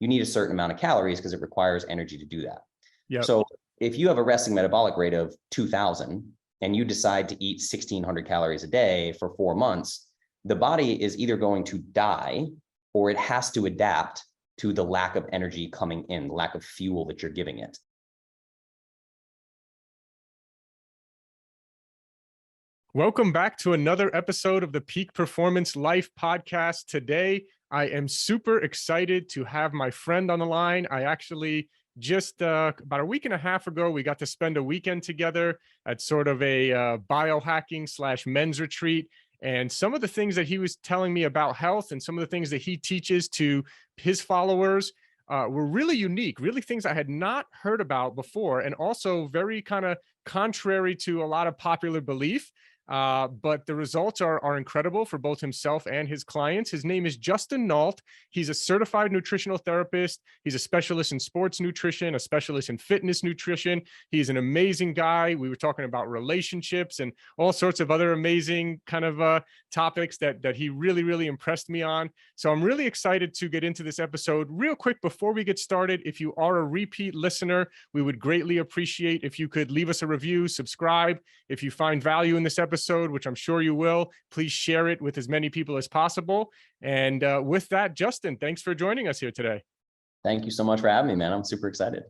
you need a certain amount of calories because it requires energy to do that. Yep. So if you have a resting metabolic rate of 2000 and you decide to eat 1600 calories a day for 4 months, the body is either going to die or it has to adapt to the lack of energy coming in, the lack of fuel that you're giving it. Welcome back to another episode of the Peak Performance Life podcast. Today, I am super excited to have my friend on the line. I actually just about a week and a half ago, we got to spend a weekend together at sort of a biohacking / men's retreat. And some of the things that he was telling me about health and some of the things that he teaches to his followers were really unique, really things I had not heard about before, and also very kind of contrary to a lot of popular belief. But the results are incredible for both himself and his clients. His name is Justin Nault. He's a certified nutritional therapist. He's a specialist in sports nutrition, a specialist in fitness nutrition. He's an amazing guy. We were talking about relationships and all sorts of other amazing kind of topics that he really, really impressed me on. So I'm really excited to get into this episode. Real quick, before we get started, if you are a repeat listener, we would greatly appreciate if you could leave us a review, subscribe. If you find value in this episode, which I'm sure you will, please share it with as many people as possible. And with that, Justin, thanks for joining us here today. Thank you so much for having me, man. I'm super excited.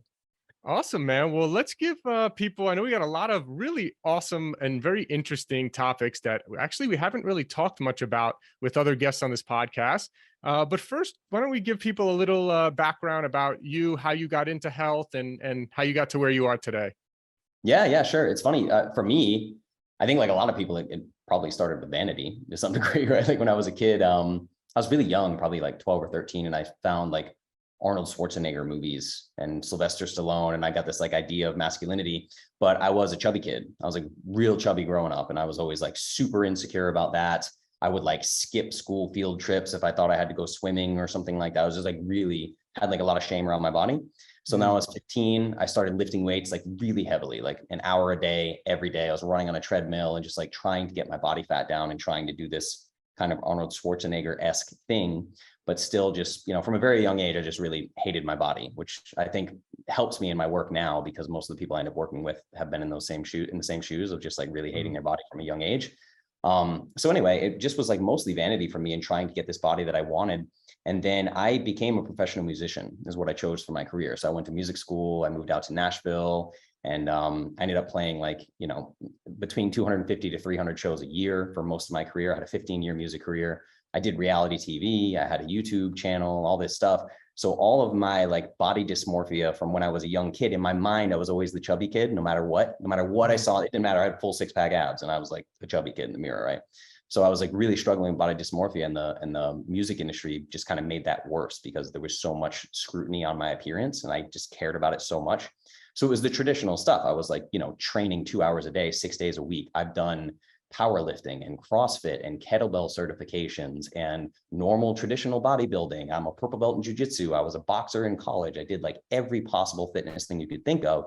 Awesome, man. Well, let's give people, I know we got a lot of really awesome and very interesting topics that actually we haven't really talked much about with other guests on this podcast. But first, why don't we give people a little background about you, how you got into health and how you got to where you are today? Yeah, sure. It's funny. For me, I think like a lot of people, it probably started with vanity to some degree, right? Like when I was a kid, I was really young, probably like 12 or 13. And I found like Arnold Schwarzenegger movies and Sylvester Stallone. And I got this like idea of masculinity, but I was a chubby kid. I was like real chubby growing up. And I was always like super insecure about that. I would like skip school field trips if I thought I had to go swimming or something like that. I was just like really had like a lot of shame around my body. So now I was 15, I started lifting weights like really heavily, like an hour a day, every day. I was running on a treadmill and just like trying to get my body fat down and trying to do this kind of Arnold Schwarzenegger-esque thing, but still just, from a very young age, I just really hated my body, which I think helps me in my work now because most of the people I end up working with have been in the same shoes of just like really hating their body from a young age. So anyway, it just was like mostly vanity for me and trying to get this body that I wanted. And then I became a professional musician is what I chose for my career. So I went to music school, I moved out to Nashville, and I ended up playing like, between 250 to 300 shows a year for most of my career. I had a 15-year music career. I did reality TV. I had a YouTube channel, all this stuff. So all of my like body dysmorphia from when I was a young kid, in my mind, I was always the chubby kid, no matter what I saw, it didn't matter. I had full 6-pack abs and I was like a chubby kid in the mirror, right? So I was like really struggling with body dysmorphia, and the music industry just kind of made that worse because there was so much scrutiny on my appearance and I just cared about it so much. So it was the traditional stuff. I was like, training 2 hours a day, 6 days a week. I've done powerlifting and CrossFit and kettlebell certifications and normal traditional bodybuilding. I'm a purple belt in jiu-jitsu. I was a boxer in college. I did like every possible fitness thing you could think of.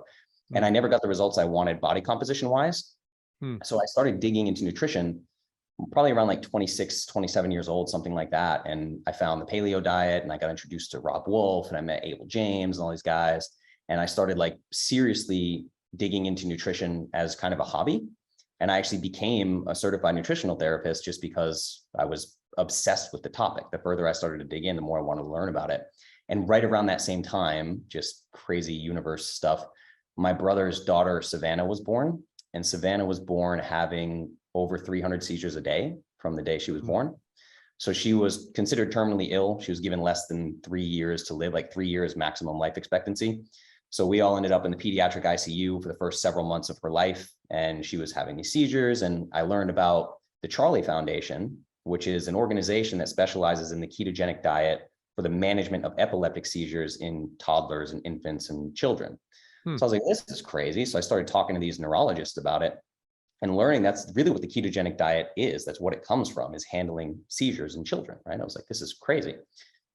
And I never got the results I wanted body composition wise. So I started digging into nutrition probably around like 26, 27 years old, something like that. And I found the paleo diet and I got introduced to Rob Wolf and I met Abel James and all these guys. And I started like seriously digging into nutrition as kind of a hobby. And I actually became a certified nutritional therapist just because I was obsessed with the topic. The further I started to dig in, the more I wanted to learn about it. And right around that same time, just crazy universe stuff, my brother's daughter, Savannah, was born. And Savannah was born having over 300 seizures a day from the day she was born. So she was considered terminally ill. She was given less than 3 years to live, like 3 years maximum life expectancy. So we all ended up in the pediatric ICU for the first several months of her life. And she was having these seizures. And I learned about the Charlie Foundation, which is an organization that specializes in the ketogenic diet for the management of epileptic seizures in toddlers and infants and children. So I was like, this is crazy. So I started talking to these neurologists about it and learning that's really what the ketogenic diet is. That's what it comes from, is handling seizures in children, right? I was like, this is crazy.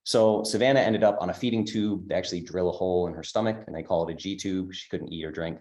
So Savannah ended up on a feeding tube. They actually drill a hole in her stomach and they call it a G tube. She couldn't eat or drink.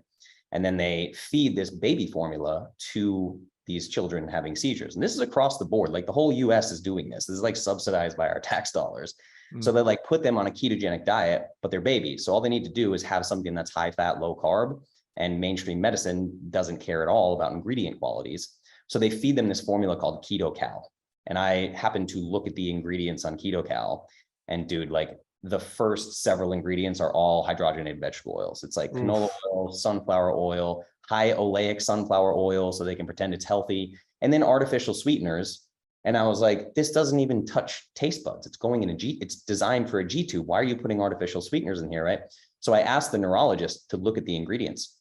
And then they feed this baby formula to these children having seizures. And this is across the board. Like the whole US is doing this. This is like subsidized by our tax dollars. So they like put them on a ketogenic diet, but they're babies. So all they need to do is have something that's high fat, low carb, and mainstream medicine doesn't care at all about ingredient qualities. So they feed them this formula called KetoCal. And I happened to look at the ingredients on KetoCal, and dude, like the first several ingredients are all hydrogenated vegetable oils. It's like canola oil, sunflower oil, high oleic sunflower oil, so they can pretend it's healthy, and then artificial sweeteners. And I was like, this doesn't even touch taste buds. It's going in it's designed for a G tube. Why are you putting artificial sweeteners in here, right? So I asked the neurologist to look at the ingredients,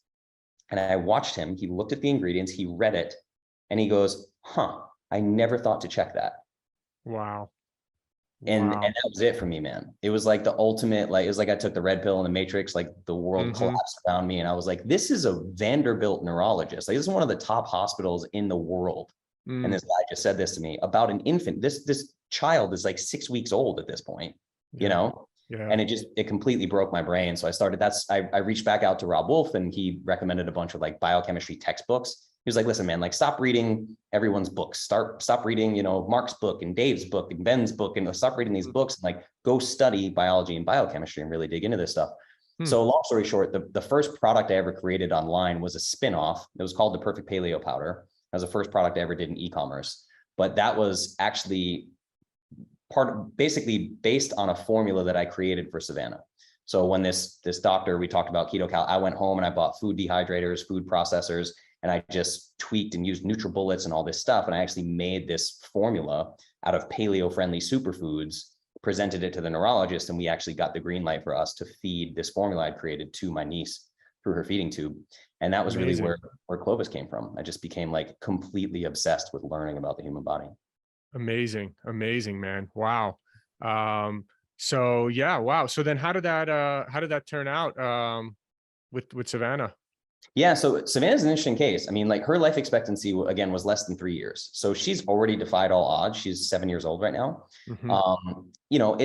and I watched him. He looked at the ingredients, he read it, and he goes, huh, I never thought to check that. Wow. And that was it for me, man. It was like the ultimate, like, it was like I took the red pill in the Matrix, like the world collapsed around me. And I was like, this is a Vanderbilt neurologist. Like, this is one of the top hospitals in the world. And this guy just said this to me about an infant. This child is like 6 weeks old at this point, you know? And it completely broke my brain. So I reached back out to Rob Wolf, and he recommended a bunch of like biochemistry textbooks. He was like, listen, man, like stop reading everyone's books. Stop reading, you know, Mark's book and Dave's book and Ben's book, and stop reading these books, and like go study biology and biochemistry and really dig into this stuff. So long story short, the first product I ever created online was a spin-off. It was called the Perfect Paleo Powder. That was the first product I ever did in e-commerce. But that was actually basically based on a formula that I created for Savannah. So when this doctor, we talked about KetoCal, I went home and I bought food dehydrators, food processors, and I just tweaked and used NutriBullets and all this stuff. And I actually made this formula out of paleo-friendly superfoods, presented it to the neurologist, and we actually got the green light for us to feed this formula I'd created to my niece through her feeding tube. And that was really where Clovis came from. I just became like completely obsessed with learning about the human body. Amazing, man. Wow. So yeah, wow. So then how did that turn out with Savannah? Yeah, so Savannah's an interesting case. I mean, like her life expectancy, again, was less than 3 years. So she's already defied all odds. She's 7 years old right now. You know,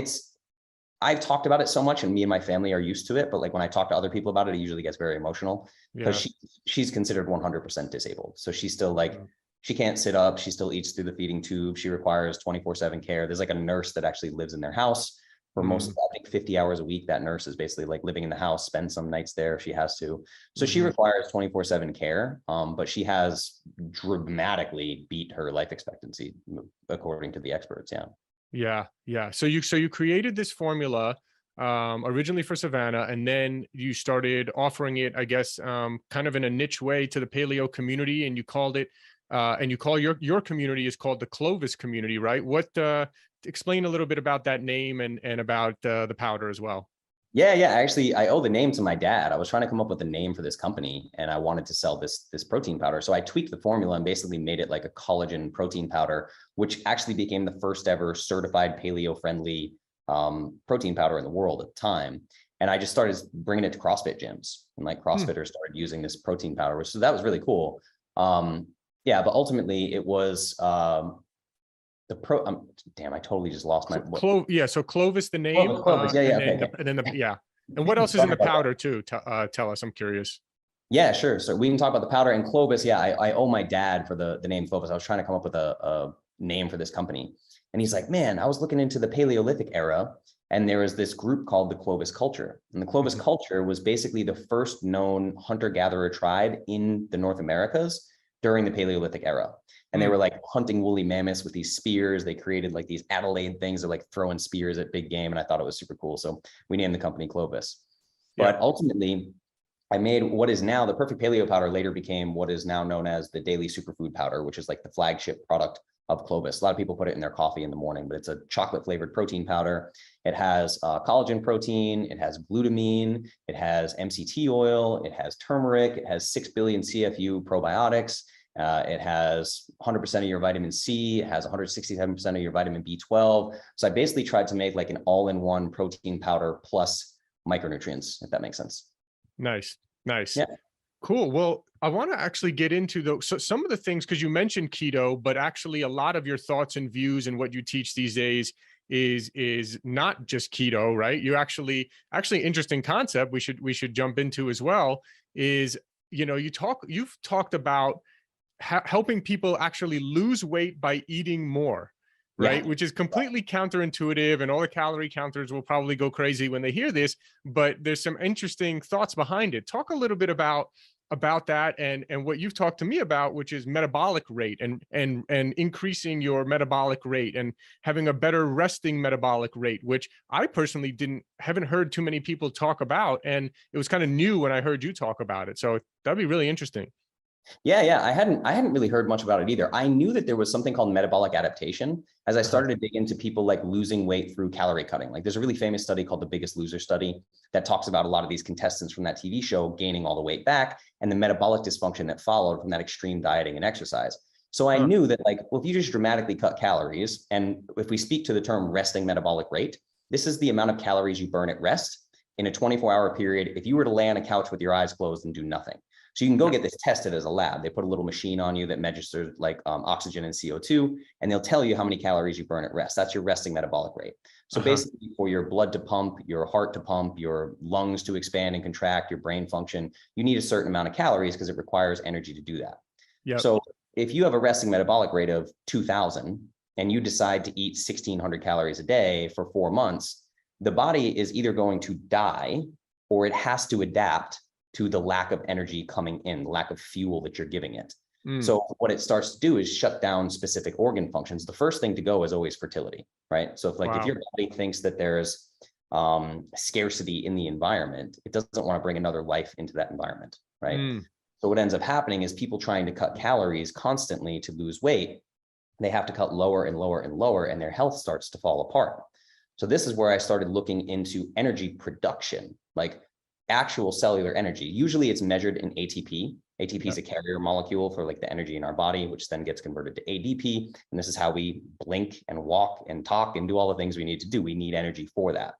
I've talked about it so much, and me and my family are used to it. But like when I talk to other people about it, it usually gets very emotional because she's considered 100% disabled. So she's still like, she can't sit up. She still eats through the feeding tube. She requires 24/7 care. There's like a nurse that actually lives in their house for most, I think 50 hours a week. That nurse is basically like living in the house, spend some nights there if she has to. So she requires 24/7 care. But she has dramatically beat her life expectancy according to the experts. Yeah. So you created this formula originally for Savannah, and then you started offering it, I guess, kind of in a niche way to the paleo community, and you called it, and you call your community is called the Clovis community, right? Explain a little bit about that name and about the powder as well. Yeah. Actually, I owe the name to my dad. I was trying to come up with a name for this company, and I wanted to sell this protein powder. So I tweaked the formula and basically made it like a collagen protein powder, which actually became the first ever certified paleo-friendly protein powder in the world at the time. And I just started bringing it to CrossFit gyms, and like CrossFitters started using this protein powder, so that was really cool. Yeah, but ultimately it was damn, I totally just lost my. So Clovis, the name. Clovis. And what else is in the powder too? Tell us, I'm curious. Yeah, sure. So we can talk about the powder and Clovis. Yeah, I owe my dad for the name Clovis. I was trying to come up with a name for this company, and he's like, man, I was looking into the Paleolithic era, and there was this group called the Clovis culture, and the Clovis culture was basically the first known hunter-gatherer tribe in the North Americas during the Paleolithic era. And they were like hunting woolly mammoths with these spears. They created like these Adelaide things of like throwing spears at big game. And I thought it was super cool. So we named the company Clovis. But ultimately, I made what is now the Perfect Paleo Powder, later became what is now known as the Daily Superfood Powder, which is like the flagship product of Clovis. A lot of people put it in their coffee in the morning, but it's a chocolate flavored protein powder. It has collagen protein, it has glutamine, it has MCT oil, it has turmeric, it has 6 billion CFU probiotics. It has 100% of your vitamin C. It has 167% of your vitamin B12. So I basically tried to make like an all-in-one protein powder plus micronutrients, if that makes sense. Nice. Yeah. Cool. Well, I want to actually get into some of the things, because you mentioned keto, but actually a lot of your thoughts and views and what you teach these days is not just keto, right? You actually interesting concept we should jump into as well is, you know, you've talked about helping people actually lose weight by eating more. Yeah. right? Which is completely counterintuitive, and all the calorie counters will probably go crazy when they hear this, but there's some interesting thoughts behind it. Talk a little bit about that, and what you've talked to me about, which is metabolic rate, and increasing your metabolic rate and having a better resting metabolic rate, which I personally haven't heard too many people talk about, and it was kind of new when I heard you talk about it. So that'd be really interesting. Yeah. I hadn't really heard much about it either. I knew that there was something called metabolic adaptation as I started to dig into people like losing weight through calorie cutting. Like there's a really famous study called the Biggest Loser study that talks about a lot of these contestants from that TV show gaining all the weight back and the metabolic dysfunction that followed from that extreme dieting and exercise. So I knew that like, well, if you just dramatically cut calories, and if we speak to the term resting metabolic rate, this is the amount of calories you burn at rest in a 24-hour period if you were to lay on a couch with your eyes closed and do nothing. So you can go get this tested as a lab. They put a little machine on you that measures like oxygen and CO2, and they'll tell you how many calories you burn at rest. That's your resting metabolic rate. So basically for your blood to pump, your heart to pump, your lungs to expand and contract, your brain function, you need a certain amount of calories because it requires energy to do that. Yep. So if you have a resting metabolic rate of 2000 and you decide to eat 1600 calories a day for 4 months, the body is either going to die or it has to adapt to the lack of energy coming in, the lack of fuel that you're giving it. So what it starts to do is shut down specific organ functions. The first thing to go is always fertility, right? So if your body thinks that there's scarcity in the environment, it doesn't want to bring another life into that environment, right? So what ends up happening is people trying to cut calories constantly to lose weight, they have to cut lower and lower and lower, and their health starts to fall apart. So this is where I started looking into energy production, like actual cellular energy. Usually it's measured in ATP. ATP is a carrier molecule for like the energy in our body, which then gets converted to ADP. And this is how we blink and walk and talk and do all the things we need to do. We need energy for that.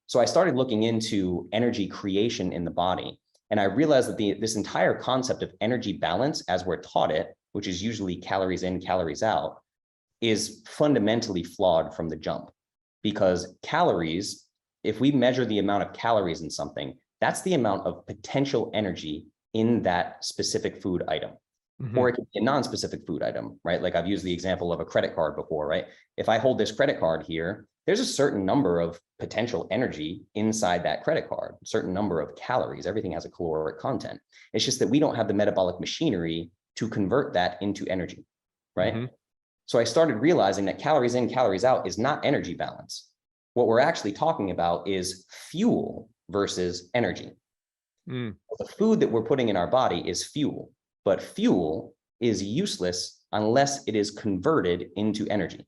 So I started looking into energy creation in the body. And I realized that this entire concept of energy balance, as we're taught it, which is usually calories in, calories out, is fundamentally flawed from the jump. Because calories, if we measure the amount of calories in something, that's the amount of potential energy in that specific food item. Or it can be a non-specific food item, right? Like I've used the example of a credit card before, right? If I hold this credit card here, there's a certain number of potential energy inside that credit card, a certain number of calories. Everything has a caloric content. It's just that we don't have the metabolic machinery to convert that into energy, right? So I started realizing that calories in, calories out is not energy balance. What we're actually talking about is fuel versus energy. The food that we're putting in our body is fuel, but fuel is useless unless it is converted into energy.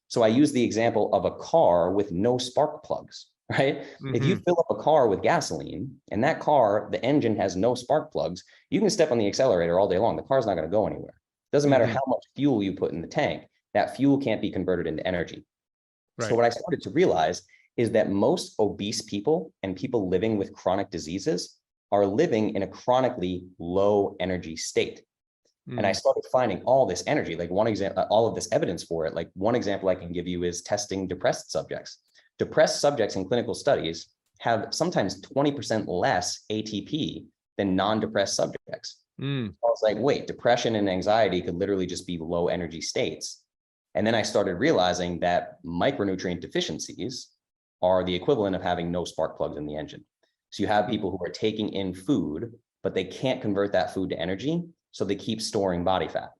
So I use the example of a car with no spark plugs, right? If you fill up a car with gasoline and that car, the engine has no spark plugs, you can step on the accelerator all day long. The car's not going to go anywhere. Doesn't matter how much fuel you put in the tank, that fuel can't be converted into energy. So what I started to realize is that most obese people and people living with chronic diseases are living in a chronically low energy state. And I started finding all this energy, like one example, all of this evidence for it. Like one example I can give you is testing depressed subjects. Depressed subjects in clinical studies have sometimes 20% less ATP than non-depressed subjects. I was like, wait, depression and anxiety could literally just be low energy states. And then I started realizing that micronutrient deficiencies are the equivalent of having no spark plugs in the engine. So you have people who are taking in food, but they can't convert that food to energy. So they keep storing body fat.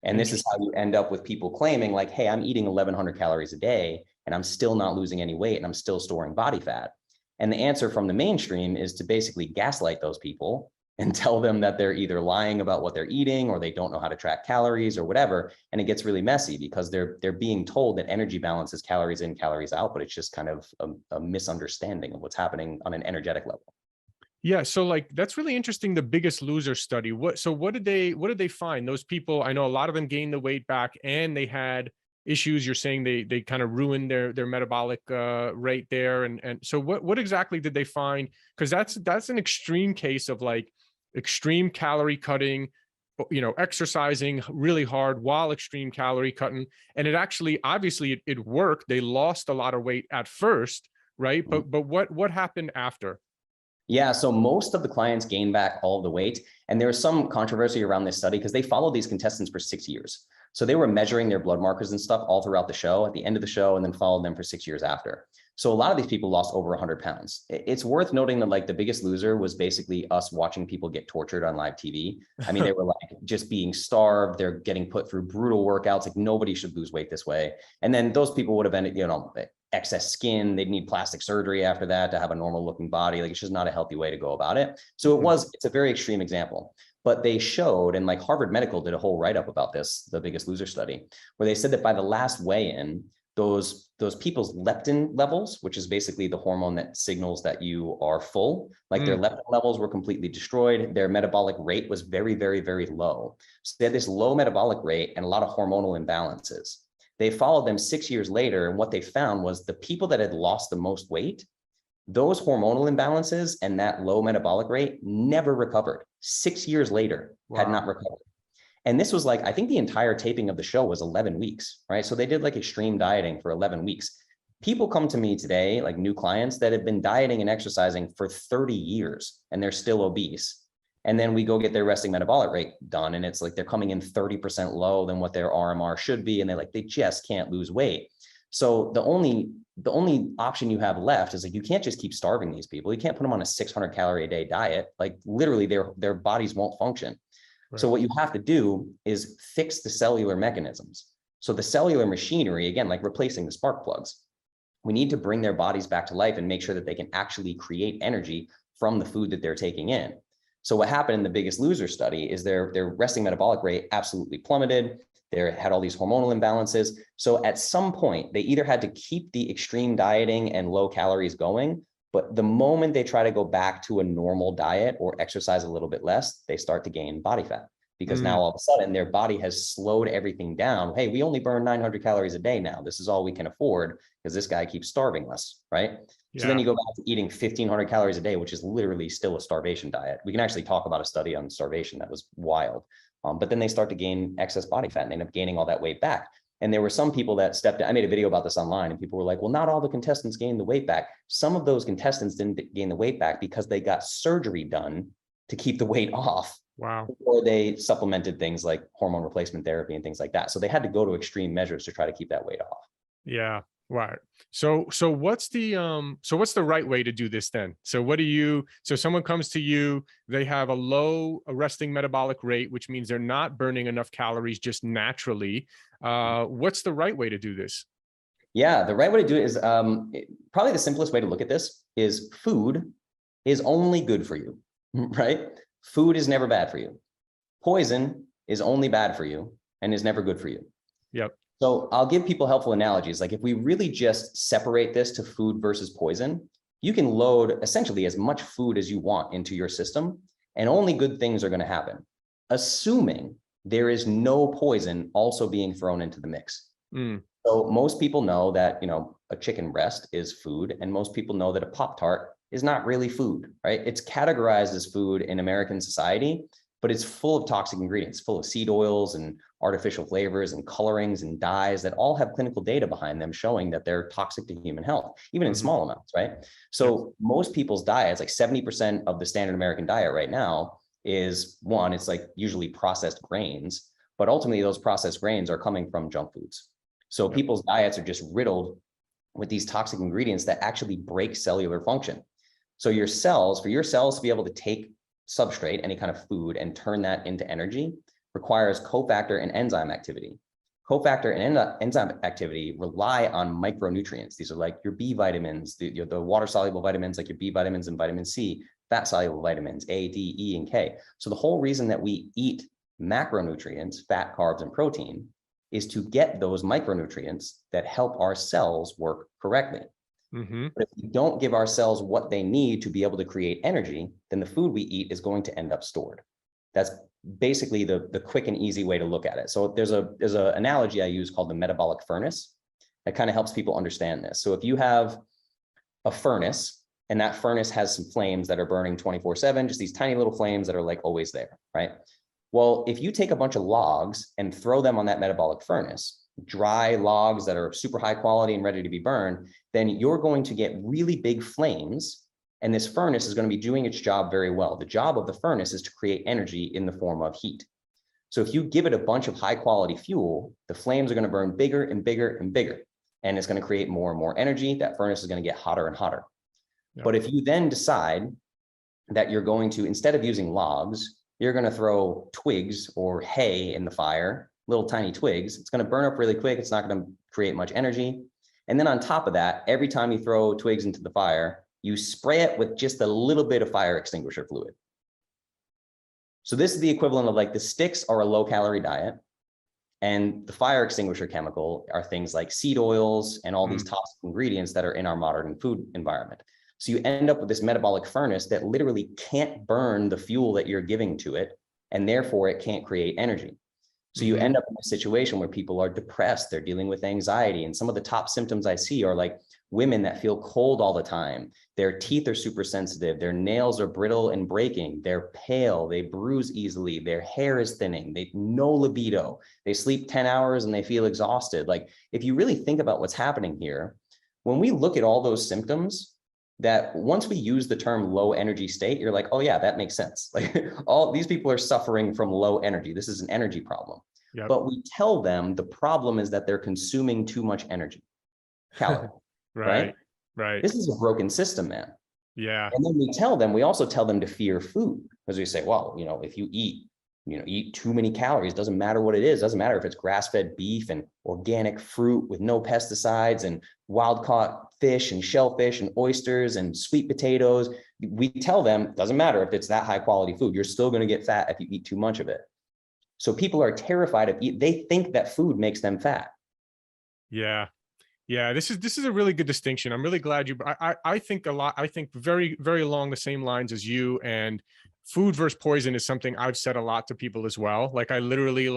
And this is how you end up with people claiming like, hey, I'm eating 1100 calories a day and I'm still not losing any weight and I'm still storing body fat. And the answer from the mainstream is to basically gaslight those people and tell them that they're either lying about what they're eating or they don't know how to track calories or whatever. And it gets really messy because they're being told that energy balance is calories in, calories out, but it's just kind of a misunderstanding of what's happening on an energetic level. Yeah, so like that's really interesting. The Biggest Loser study. What did they find? Those people, I know a lot of them gained the weight back and they had issues. You're saying they kind of ruined their metabolic rate there. And so what exactly did they find? Because that's an extreme case of like extreme calorie cutting, exercising really hard while extreme calorie cutting. And it actually, obviously it worked. They lost a lot of weight at first, right? But what happened after? Yeah, so most of the clients gained back all of the weight. And there was some controversy around this study because they followed these contestants for 6 years. So they were measuring their blood markers and stuff all throughout the show, at the end of the show, and then followed them for 6 years after. So a lot of these people lost over 100 pounds. It's worth noting that like The Biggest Loser was basically us watching people get tortured on live TV. I mean, they were like just being starved. They're getting put through brutal workouts. Like nobody should lose weight this way. And then those people would have ended, excess skin. They'd need plastic surgery after that to have a normal looking body. Like it's just not a healthy way to go about it. So it's a very extreme example. But they showed, and like Harvard Medical did a whole write-up about this, The Biggest Loser study, where they said that by the last weigh-in, those people's leptin levels, which is basically the hormone that signals that you are full, like their leptin levels were completely destroyed. Their metabolic rate was very, very, very low. So they had this low metabolic rate and a lot of hormonal imbalances. They followed them 6 years later, and what they found was the people that had lost the most weight, those hormonal imbalances and that low metabolic rate never recovered. 6 years later, had not recovered. And this was like, I think the entire taping of the show was 11 weeks, right? So they did like extreme dieting for 11 weeks. People come to me today, like new clients that have been dieting and exercising for 30 years and they're still obese. And then we go get their resting metabolic rate done. And it's like, they're coming in 30% low than what their RMR should be. And they just can't lose weight. So the only option you have left is like, you can't just keep starving these people. You can't put them on a 600 calorie a day diet. Like literally their bodies won't function. Right. So what you have to do is fix the cellular mechanisms. So the cellular machinery, again, like replacing the spark plugs, we need to bring their bodies back to life and make sure that they can actually create energy from the food that they're taking in. So what happened in The Biggest Loser study is their resting metabolic rate absolutely plummeted. They had all these hormonal imbalances. So at some point, they either had to keep the extreme dieting and low calories going, but the moment they try to go back to a normal diet or exercise a little bit less, they start to gain body fat because now all of a sudden their body has slowed everything down. Hey, we only burn 900 calories a day now. This is all we can afford because this guy keeps starving us, right? Yeah. So then you go back to eating 1,500 calories a day, which is literally still a starvation diet. We can actually talk about a study on starvation that was wild. But then they start to gain excess body fat and they end up gaining all that weight back. And there were some people that stepped in. I made a video about this online and people were like, well, not all the contestants gained the weight back. Some of those contestants didn't gain the weight back because they got surgery done to keep the weight off. Wow. Or they supplemented things like hormone replacement therapy and things like that. So they had to go to extreme measures to try to keep that weight off. Yeah. Right. So what's the right way to do this then? So someone comes to you, they have a low resting metabolic rate, which means they're not burning enough calories just naturally. What's the right way to do this? Yeah, the right way to do it is probably the simplest way to look at this is food is only good for you, right? Food is never bad for you. Poison is only bad for you and is never good for you. Yep. So I'll give people helpful analogies. Like if we really just separate this to food versus poison, you can load essentially as much food as you want into your system and only good things are going to happen, assuming there is no poison also being thrown into the mix. So most people know that, a chicken breast is food, and most people know that a Pop-Tart is not really food, right? It's categorized as food in American society, but it's full of toxic ingredients, full of seed oils and artificial flavors and colorings and dyes that all have clinical data behind them showing that they're toxic to human health, even in small amounts, right? So most people's diets, like 70% of the standard American diet right now is it's like usually processed grains, but ultimately those processed grains are coming from junk foods. So people's diets are just riddled with these toxic ingredients that actually break cellular function. So for your cells to be able to take substrate, any kind of food, and turn that into energy requires cofactor and enzyme activity. Cofactor and enzyme activity rely on micronutrients. These are like your B vitamins, the water-soluble vitamins like your B vitamins and vitamin C, fat-soluble vitamins, A, D, E, and K. So the whole reason that we eat macronutrients, fat, carbs, and protein, is to get those micronutrients that help our cells work correctly. But if we don't give our cells what they need to be able to create energy, then the food we eat is going to end up stored. That's basically the quick and easy way to look at it. So there's an analogy I use called the metabolic furnace that kind of helps people understand this. So if you have a furnace and that furnace has some flames that are burning 24/7, just these tiny little flames that are like always there, right? Well, if you take a bunch of logs and throw them on that metabolic furnace, dry logs that are super high quality and ready to be burned, then you're going to get really big flames. And this furnace is going to be doing its job very well. The job of the furnace is to create energy in the form of heat. So if you give it a bunch of high quality fuel, the flames are going to burn bigger and bigger and bigger. And it's going to create more and more energy. That furnace is going to get hotter and hotter. Yep. But if you then decide that you're going to, instead of using logs, you're going to throw twigs or hay in the fire, little tiny twigs, it's going to burn up really quick. It's not going to create much energy. And then on top of that, every time you throw twigs into the fire, you spray it with just a little bit of fire extinguisher fluid. So this is the equivalent of like the sticks are a low calorie diet, and the fire extinguisher chemical are things like seed oils and all these toxic ingredients that are in our modern food environment. So you end up with this metabolic furnace that literally can't burn the fuel that you're giving to it, and therefore it can't create energy. So you end up in a situation where people are depressed, they're dealing with anxiety. And some of the top symptoms I see are like women that feel cold all the time. Their teeth are super sensitive. Their nails are brittle and breaking. They're pale. They bruise easily. Their hair is thinning. They no libido. They sleep 10 hours and they feel exhausted. Like if you really think about what's happening here, when we look at all those symptoms, that once we use the term low energy state, you're like, oh yeah, that makes sense. Like all these people are suffering from low energy. This is an energy problem. Yep. But we tell them the problem is that they're consuming too much energy, calorie, right? This is a broken system, man. Yeah. And then we also tell them to fear food, because we say, well, you know, if you eat too many calories, doesn't matter what it is, doesn't matter if it's grass-fed beef and organic fruit with no pesticides and wild-caught fish and shellfish and oysters and sweet potatoes. We tell them, doesn't matter if it's that high quality food, you're still going to get fat if you eat too much of it. So people are terrified of they think that food makes them fat. Yeah. Yeah, this is a really good distinction. I'm really glad you, I think very, very along the same lines as you, and food versus poison is something I've said a lot to people as well. Like I literally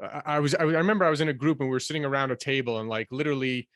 I remember I was in a group and we were sitting around a table and like literally,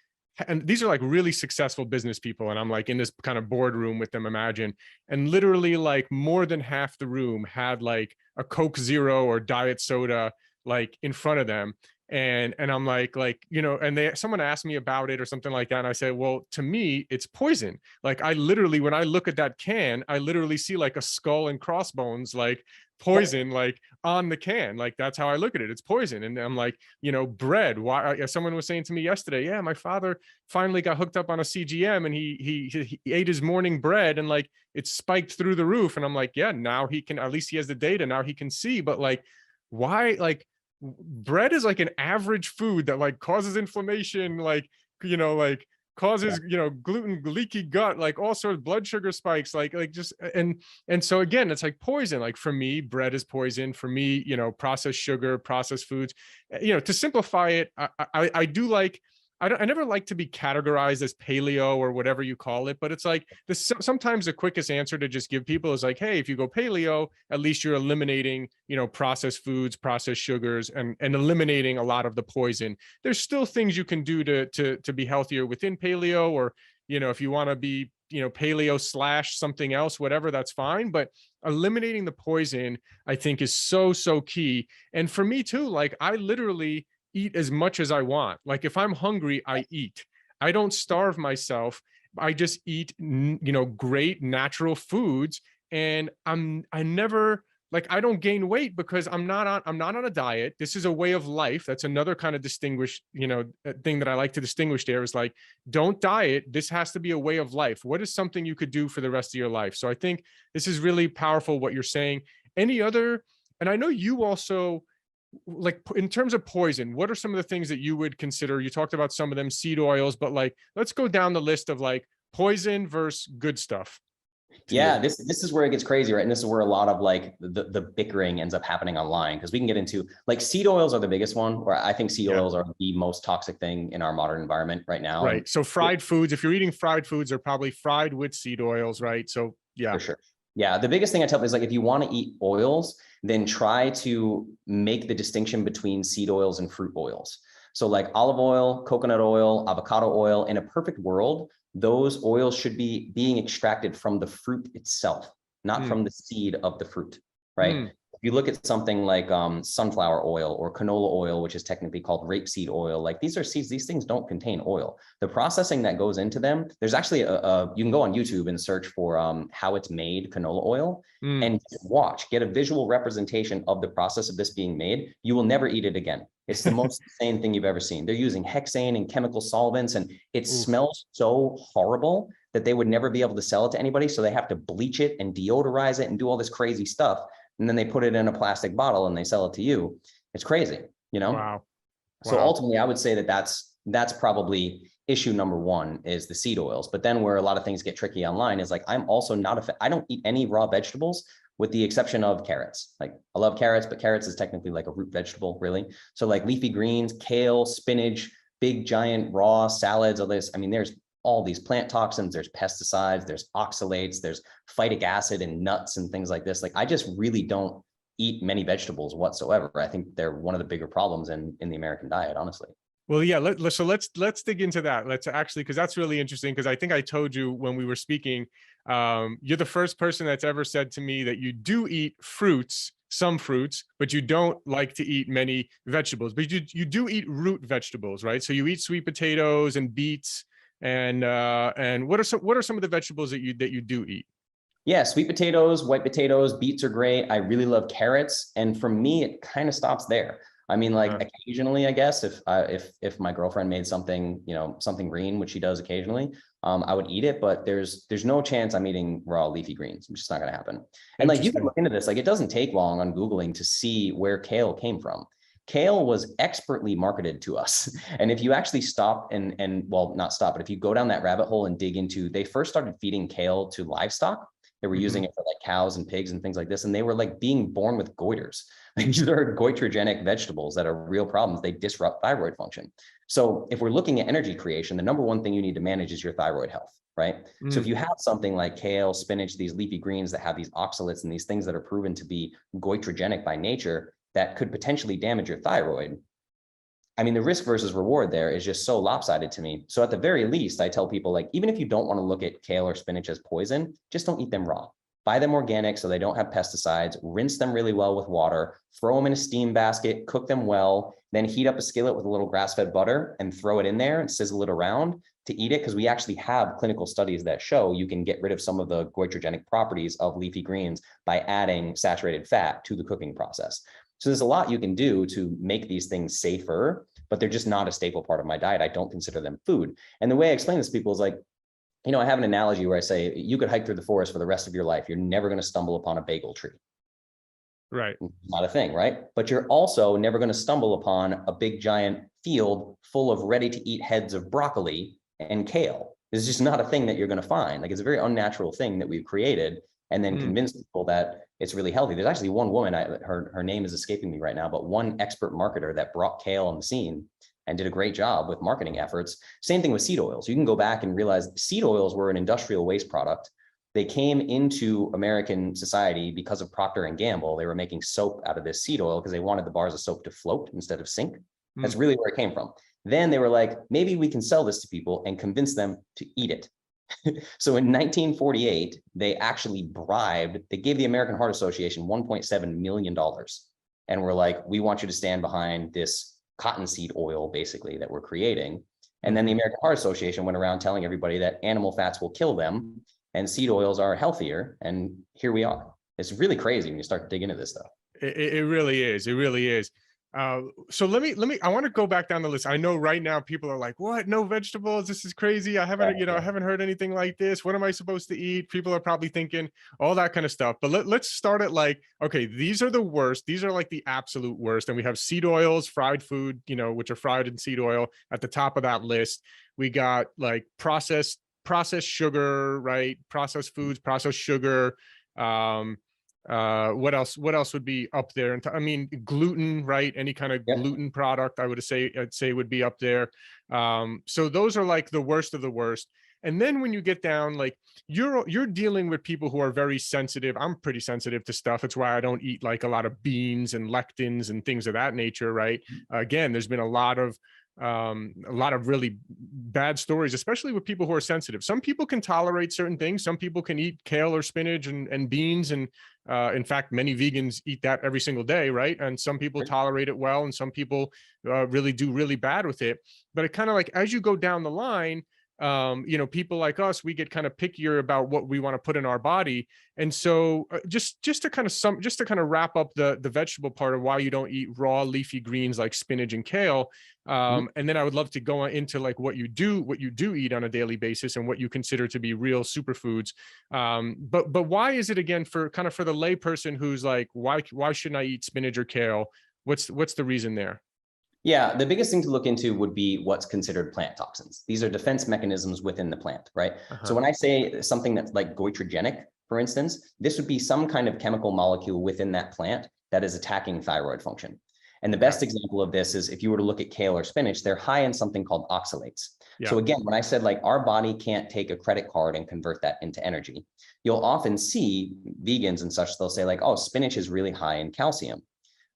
and these are like really successful business people. And I'm like in this kind of boardroom with them, imagine. And literally like more than half the room had like a Coke Zero or diet soda, like in front of them. And I'm like, you know, and someone asked me about it or something like that. And I said, well, to me, it's poison. Like I literally, when I look at that can, I literally see like a skull and crossbones, like poison, like on the can. Like that's how I look at it. It's poison. And I'm like, you know, bread. Why? Someone was saying to me yesterday, yeah, my father finally got hooked up on a CGM and he ate his morning bread and like it spiked through the roof. And I'm like, yeah, now he can, at least he has the data. Now he can see, but like, why? Like, bread is like an average food that like causes inflammation, like, you know, like causes, you know, gluten, leaky gut, like all sorts of blood sugar spikes, like just, and so again, it's like poison. Like for me, bread is poison. For me, you know, processed sugar, processed foods, you know, to simplify it, I do like, I never like to be categorized as paleo or whatever you call it, but it's like this, sometimes the quickest answer to just give people is like, hey, if you go paleo, at least you're eliminating, you know, processed foods, processed sugars, and eliminating a lot of the poison. There's still things you can do to be healthier within paleo, or, you know, if you want to be, you know, paleo / something else, whatever, that's fine. But eliminating the poison, I think, is so key. And for me too, like I literally eat as much as I want. Like if I'm hungry, I eat. I don't starve myself. I just eat, you know, great natural foods. And I never, like, I don't gain weight because I'm not on a diet. This is a way of life. That's another kind of distinguished, you know, thing that I like to distinguish there is like, don't diet. This has to be a way of life. What is something you could do for the rest of your life? So I think this is really powerful what you're saying. Any other, and I know you also, like in terms of poison, what are some of the things that you would consider? You talked about some of them, seed oils, but like, let's go down the list of like poison versus good stuff. Yeah, this is where it gets crazy, right? And this is where a lot of like the bickering ends up happening online, because we can get into like seed oils are the biggest one, where I think seed oils are the most toxic thing in our modern environment right now. Right. So fried foods, if you're eating fried foods, are probably fried with seed oils, right? So yeah. For sure. Yeah. The biggest thing I tell people is like, if you want to eat oils, then try to make the distinction between seed oils and fruit oils. So like olive oil, coconut oil, avocado oil, in a perfect world, those oils should be being extracted from the fruit itself, not from the seed of the fruit, right? If you look at something like sunflower oil or canola oil, which is technically called rapeseed oil, like these are seeds, these things don't contain oil. The processing that goes into them, there's actually you can go on YouTube and search for how it's made canola oil and get a visual representation of the process of this being made. You will never eat it again. It's the most insane thing you've ever seen. They're using hexane and chemical solvents, and it smells so horrible that they would never be able to sell it to anybody. So they have to bleach it and deodorize it and do all this crazy stuff. And then they put it in a plastic bottle and they sell it to you. It's crazy, you know? Wow. So ultimately, I would say that that's probably issue number one, is the seed oils. But then where a lot of things get tricky online is like, I'm also not I don't eat any raw vegetables with the exception of carrots. Like I love carrots, but carrots is technically like a root vegetable, really. So like leafy greens, kale, spinach, big giant raw salads, all this. I mean, there's all these plant toxins, there's pesticides, there's oxalates, there's phytic acid in nuts and things like this. Like I just really don't eat many vegetables whatsoever. I think they're one of the bigger problems in the American diet, honestly. Well, yeah, let's dig into that. Let's actually, because that's really interesting, because I think I told you when we were speaking, you're the first person that's ever said to me that you do eat fruits, some fruits, but you don't like to eat many vegetables, but you do eat root vegetables, right? So you eat sweet potatoes and beets, and what are some of the vegetables that you do eat? Yeah, sweet potatoes, white potatoes, beets are great. I really love carrots, and for me, it kind of stops there. I mean, like occasionally, I guess if my girlfriend made something, you know, something green, which she does occasionally, I would eat it. But there's no chance I'm eating raw leafy greens. It's just not going to happen. And like you can look into this, like it doesn't take long on Googling to see where kale came from. Kale was expertly marketed to us. And if you actually stop and well, not stop, but if you go down that rabbit hole and dig into, they first started feeding kale to livestock. They were using it for like cows and pigs and things like this. And they were like being born with goiters. These are goitrogenic vegetables that are real problems. They disrupt thyroid function. So if we're looking at energy creation, the number one thing you need to manage is your thyroid health, right? So if you have something like kale, spinach, these leafy greens that have these oxalates and these things that are proven to be goitrogenic by nature that could potentially damage your thyroid, I mean, the risk versus reward there is just so lopsided to me. So at the very least, I tell people, like, even if you don't want to look at kale or spinach as poison, just don't eat them raw. Buy them organic so they don't have pesticides, rinse them really well with water, throw them in a steam basket, cook them well, then heat up a skillet with a little grass-fed butter and throw it in there and sizzle it around to eat it. Because we actually have clinical studies that show you can get rid of some of the goitrogenic properties of leafy greens by adding saturated fat to the cooking process. So there's a lot you can do to make these things safer, but they're just not a staple part of my diet. I don't consider them food. And the way I explain this to people is like, you know, I have an analogy where I say you could hike through the forest for the rest of your life. You're never going to stumble upon a bagel tree. Right. Not a thing, right? But you're also never going to stumble upon a big giant field full of ready to eat heads of broccoli and kale. It's just not a thing that you're going to find. Like it's a very unnatural thing that we've created and then convince people that it's really healthy. There's actually one woman, her name is escaping me right now, but one expert marketer that brought kale on the scene and did a great job with marketing efforts. Same thing with seed oils. You can go back and realize seed oils were an industrial waste product. They came into American society because of Procter and Gamble. They were making soap out of this seed oil because they wanted the bars of soap to float instead of sink. That's really where it came from. Then they were like, maybe we can sell this to people and convince them to eat it. So in 1948, they actually they gave the American Heart Association $1.7 million. And we're like, we want you to stand behind this cottonseed oil, basically, that we're creating. And then the American Heart Association went around telling everybody that animal fats will kill them and seed oils are healthier. And here we are. It's really crazy when you start to dig into this stuff. It really is. It really is. So I want to go back down the list. I know right now people are like, what? No vegetables? This is crazy. I haven't heard anything like this. What am I supposed to eat? People are probably thinking all that kind of stuff. But let's start at like, okay, these are the worst. These are like the absolute worst. And we have seed oils, fried food, which are fried in seed oil at the top of that list. We got like processed sugar, right? Processed foods, processed sugar. What else would be up there? And I mean, gluten, right? Any kind of gluten product, I'd say would be up there. So those are like the worst of the worst. And then when you get down, like you're dealing with people who are very sensitive. I'm pretty sensitive to stuff. It's why I don't eat like a lot of beans and lectins and things of that nature, right? Again, there's been a lot of a lot of really bad stories, especially with people who are sensitive. Some people can tolerate certain things. Some people can eat kale or spinach and beans. And in fact, many vegans eat that every single day, right? And some people tolerate it well, and some people really do really bad with it. But it kind of like, as you go down the line, people like us, we get kind of pickier about what we want to put in our body. And so just to kind of wrap up the vegetable part of why you don't eat raw leafy greens like spinach and kale. And then I would love to go into like what you do eat on a daily basis and what you consider to be real superfoods. But why is it, again, for the lay person who's like, why shouldn't I eat spinach or kale? What's the reason there? Yeah, the biggest thing to look into would be what's considered plant toxins. These are defense mechanisms within the plant, right? So when I say something that's like goitrogenic, for instance, this would be some kind of chemical molecule within that plant that is attacking thyroid function. And the best example of this is if you were to look at kale or spinach, they're high in something called oxalates. So again, when I said like our body can't take a credit card and convert that into energy, you'll often see vegans and such, they'll say like, oh, spinach is really high in calcium.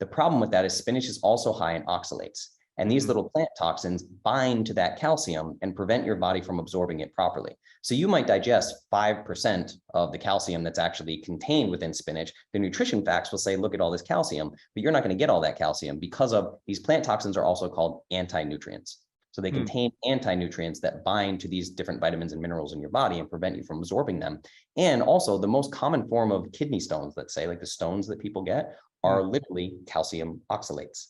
The problem with that is spinach is also high in oxalates. And these little plant toxins bind to that calcium and prevent your body from absorbing it properly. So you might digest 5% of the calcium that's actually contained within spinach. The nutrition facts will say, look at all this calcium, but you're not going to get all that calcium because of these plant toxins are also called anti-nutrients. So they contain anti-nutrients that bind to these different vitamins and minerals in your body and prevent you from absorbing them. And also the most common form of kidney stones, let's say, like the stones that people get, are literally calcium oxalates.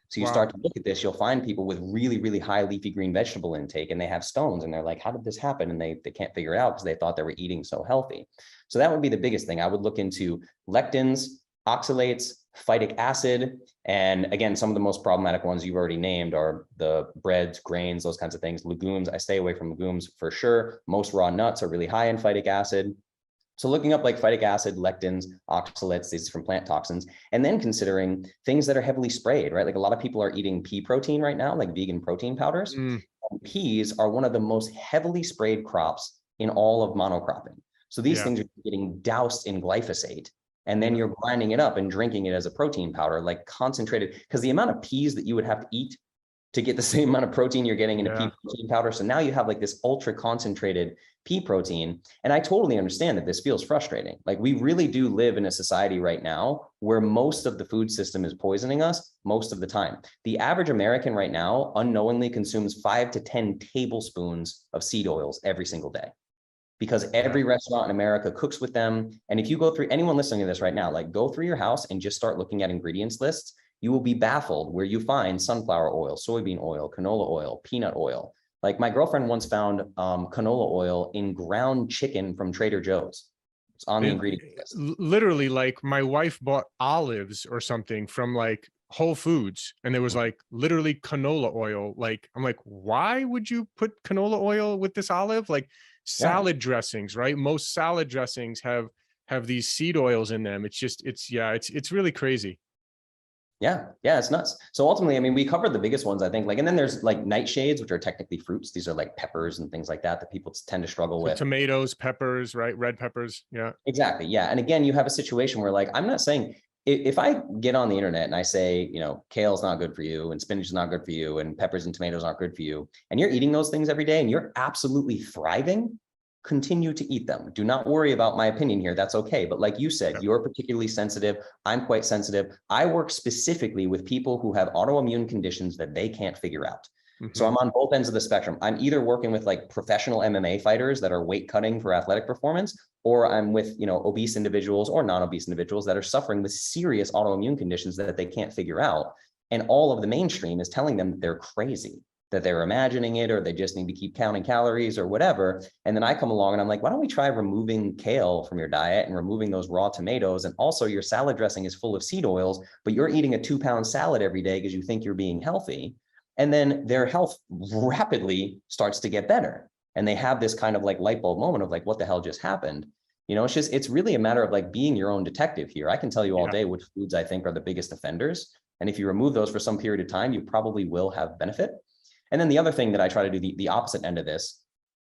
So you start to look at this, you'll find people with really, really high leafy green vegetable intake, and they have stones, and they're like, how did this happen? And they can't figure it out because they thought they were eating so healthy. So that would be the biggest thing. I would look into lectins, oxalates, phytic acid. And again, some of the most problematic ones you've already named are the breads, grains, those kinds of things. Legumes, I stay away from legumes for sure. Most raw nuts are really high in phytic acid. So looking up like phytic acid, lectins, oxalates, these from plant toxins, and then considering things that are heavily sprayed, right? Like a lot of people are eating pea protein right now, like vegan protein powders. And peas are one of the most heavily sprayed crops in all of monocropping. So these things are getting doused in glyphosate, and then you're grinding it up and drinking it as a protein powder, like concentrated, because the amount of peas that you would have to eat to get the same amount of protein you're getting in a pea protein powder. So now you have like this ultra concentrated pea protein. And I totally understand that this feels frustrating. Like we really do live in a society right now where most of the food system is poisoning us most of the time. The average American right now unknowingly consumes 5 to 10 tablespoons of seed oils every single day, because every restaurant in America cooks with them. And if you go through, anyone listening to this right now, like go through your house and just start looking at ingredients lists, you will be baffled where you find sunflower oil, soybean oil, canola oil, peanut oil. Like my girlfriend once found canola oil in ground chicken from Trader Joe's. It's on the ingredient list. Literally, like my wife bought olives or something from like Whole Foods, and there was like literally canola oil. Like, I'm like, why would you put canola oil with this olive? Like salad dressings, right? Most salad dressings have these seed oils in them. It's really crazy. Yeah, it's nuts. So ultimately, I mean, we covered the biggest ones, I think, like, and then there's like nightshades, which are technically fruits. These are like peppers and things like that people tend to struggle with. Tomatoes, peppers, right? Red peppers. Yeah, exactly. Yeah. And again, you have a situation where like, I'm not saying if I get on the internet and I say, kale's not good for you and spinach is not good for you and peppers and tomatoes aren't good for you, and you're eating those things every day and you're absolutely thriving, continue to eat them. Do not worry about my opinion here. That's okay. But like you said, you're particularly sensitive. I'm quite sensitive. I work specifically with people who have autoimmune conditions that they can't figure out. So I'm on both ends of the spectrum. I'm either working with like professional MMA fighters that are weight cutting for athletic performance, or I'm with, obese individuals or non-obese individuals that are suffering with serious autoimmune conditions that they can't figure out. And all of the mainstream is telling them that they're crazy, that they're imagining it, or they just need to keep counting calories or whatever. And then I come along and I'm like, why don't we try removing kale from your diet and removing those raw tomatoes? And also your salad dressing is full of seed oils, but you're eating a 2-pound salad every day because you think you're being healthy. And then their health rapidly starts to get better. And they have this kind of like light bulb moment of like, what the hell just happened? It's really a matter of like being your own detective here. I can tell you all day which foods I think are the biggest offenders. And if you remove those for some period of time, you probably will have benefit. And then the other thing that I try to do, the opposite end of this,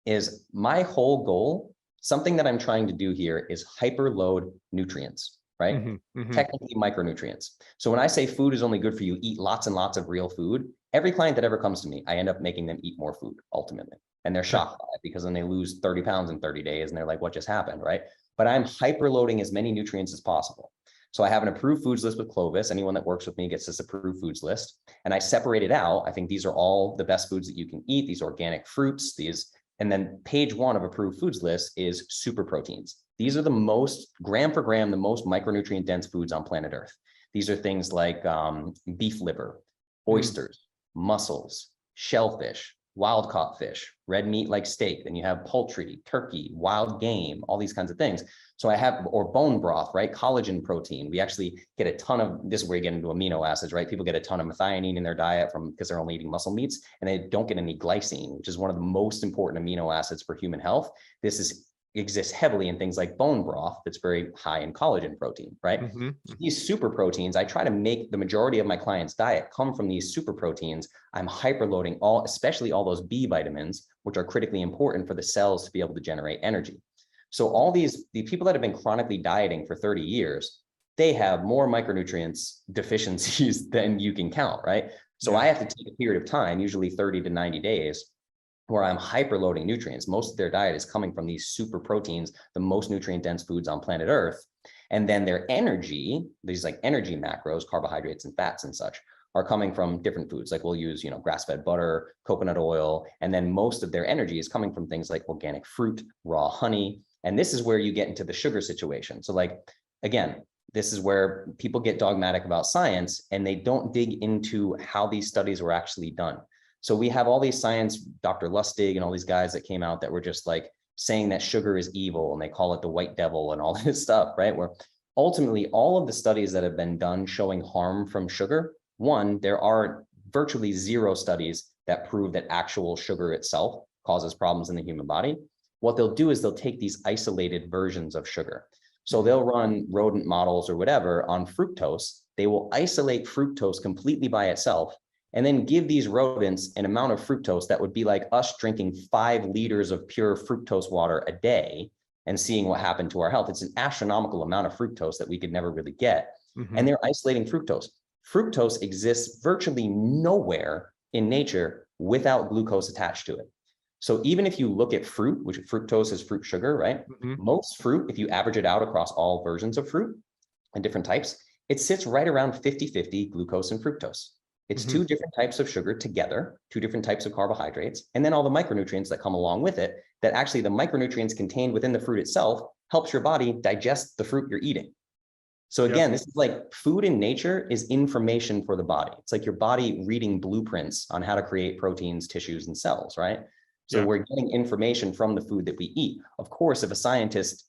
is my whole goal, something that I'm trying to do here is hyperload nutrients, right? Technically micronutrients. So when I say food is only good for you, eat lots and lots of real food, every client that ever comes to me, I end up making them eat more food ultimately. And they're shocked by it because then they lose 30 pounds in 30 days and they're like, what just happened, right? But I'm hyperloading as many nutrients as possible. So I have an approved foods list with Clovis. Anyone that works with me gets this approved foods list. And I separate it out. I think these are all the best foods that you can eat, these organic fruits, and then page 1 of approved foods list is super proteins. These are the most, gram for gram, the most micronutrient dense foods on planet Earth. These are things like beef liver, oysters, mussels, shellfish, wild caught fish, red meat like steak. Then you have poultry, turkey, wild game, all these kinds of things. So I have, or bone broth, right? Collagen protein. We actually get a ton of, this is where you get into amino acids, right? People get a ton of methionine in their diet because they're only eating muscle meats, and they don't get any glycine, which is one of the most important amino acids for human health. Exists heavily in things like bone broth that's very high in collagen protein, right? These super proteins, I try to make the majority of my clients' diet come from these super proteins. I'm hyperloading especially all those B vitamins, which are critically important for the cells to be able to generate energy. So all the people that have been chronically dieting for 30 years, they have more micronutrients deficiencies than you can count, right? So I have to take a period of time, usually 30 to 90 days, where I'm hyperloading nutrients. Most of their diet is coming from these super proteins, the most nutrient dense foods on planet Earth. And then their energy, these like energy macros, carbohydrates and fats and such, are coming from different foods. Like we'll use, grass-fed butter, coconut oil, and then most of their energy is coming from things like organic fruit, raw honey. And this is where you get into the sugar situation. So like, again, this is where people get dogmatic about science and they don't dig into how these studies were actually done. So we have all these science, Dr. Lustig and all these guys that came out that were just like saying that sugar is evil and they call it the white devil and all this stuff, right? Where ultimately all of the studies that have been done showing harm from sugar, one, there are virtually 0 studies that prove that actual sugar itself causes problems in the human body. What they'll do is they'll take these isolated versions of sugar. So they'll run rodent models or whatever on fructose. They will isolate fructose completely by itself and then give these rodents an amount of fructose that would be like us drinking 5 liters of pure fructose water a day and seeing what happened to our health. It's an astronomical amount of fructose that we could never really get. And they're isolating fructose. Fructose exists virtually nowhere in nature without glucose attached to it. So even if you look at fruit, which fructose is fruit sugar, right? Most fruit, if you average it out across all versions of fruit and different types, it sits right around 50-50 glucose and fructose. It's 2 different types of sugar together, 2 different types of carbohydrates, and then all the micronutrients that come along with it, that actually the micronutrients contained within the fruit itself helps your body digest the fruit you're eating. So again, this is like food in nature is information for the body. It's like your body reading blueprints on how to create proteins, tissues, and cells, right? So we're getting information from the food that we eat. Of course, if a scientist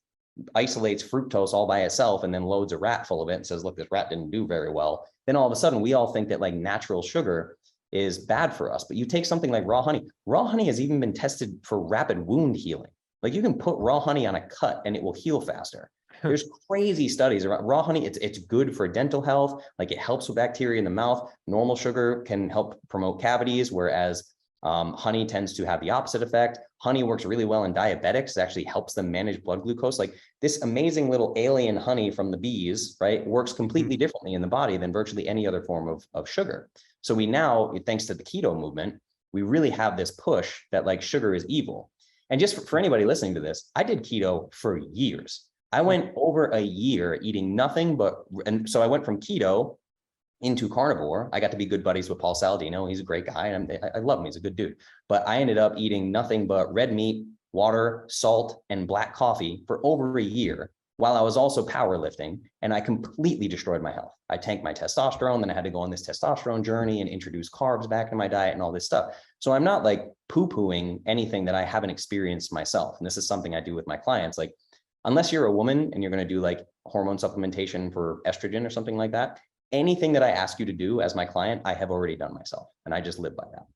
isolates fructose all by itself and then loads a rat full of it and says, look, this rat didn't do very well, then all of a sudden we all think that like natural sugar is bad for us. But you take something like raw honey has even been tested for rapid wound healing. Like you can put raw honey on a cut and it will heal faster. There's crazy studies about raw honey. It's good for dental health. Like it helps with bacteria in the mouth. Normal sugar can help promote cavities, whereas honey tends to have the opposite effect. Honey works really well in diabetics. It actually helps them manage blood glucose. Like this amazing little alien honey from the bees, right, works completely differently in the body than virtually any other form of sugar. So we now, thanks to the keto movement, we really have this push that like sugar is evil. And just for anybody listening to this, I did keto for years. I went over a year eating nothing but, and so I went from keto into carnivore. I got to be good buddies with Paul Saladino. He's a great guy. And I love him. He's a good dude. But I ended up eating nothing but red meat, water, salt, and black coffee for over a year while I was also powerlifting. And I completely destroyed my health. I tanked my testosterone. Then I had to go on this testosterone journey and introduce carbs back in my diet and all this stuff. So I'm not like poo-pooing anything that I haven't experienced myself. And this is something I do with my clients. Like, unless you're a woman and you're going to do like hormone supplementation for estrogen or something like that, anything that I ask you to do as my client, I have already done myself, and I just live by that.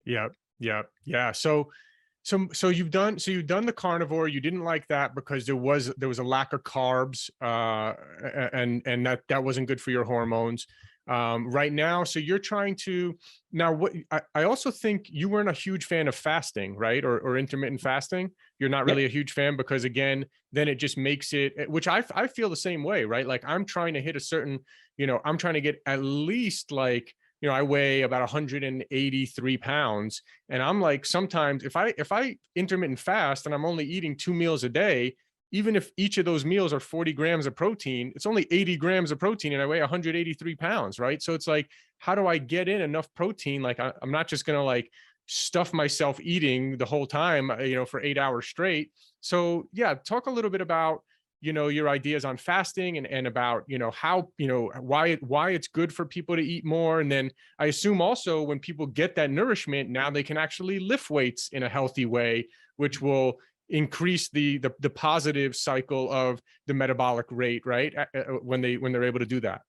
Yeah. So you've done the carnivore. You didn't like that because there was a lack of carbs, and that wasn't good for your hormones. Right now, so you're trying to now. What I also think you weren't a huge fan of fasting, right? Or intermittent fasting. You're not really a huge fan because again, then it just makes it. Which I feel the same way, right? Like I'm trying to hit a certain, I'm trying to get at least like I weigh about 183 pounds. And I'm like, sometimes if I intermittent fast and I'm only eating 2 meals a day, even if each of those meals are 40 grams of protein, it's only 80 grams of protein and I weigh 183 pounds, right? So it's like, how do I get in enough protein? Like I'm not just going to like stuff myself eating the whole time, for 8 hours straight. So yeah, talk a little bit about, your ideas on fasting and about, how, why it's good for people to eat more. And then I assume also when people get that nourishment, now they can actually lift weights in a healthy way, which will increase the positive cycle of the metabolic rate, right? When they're able to do that.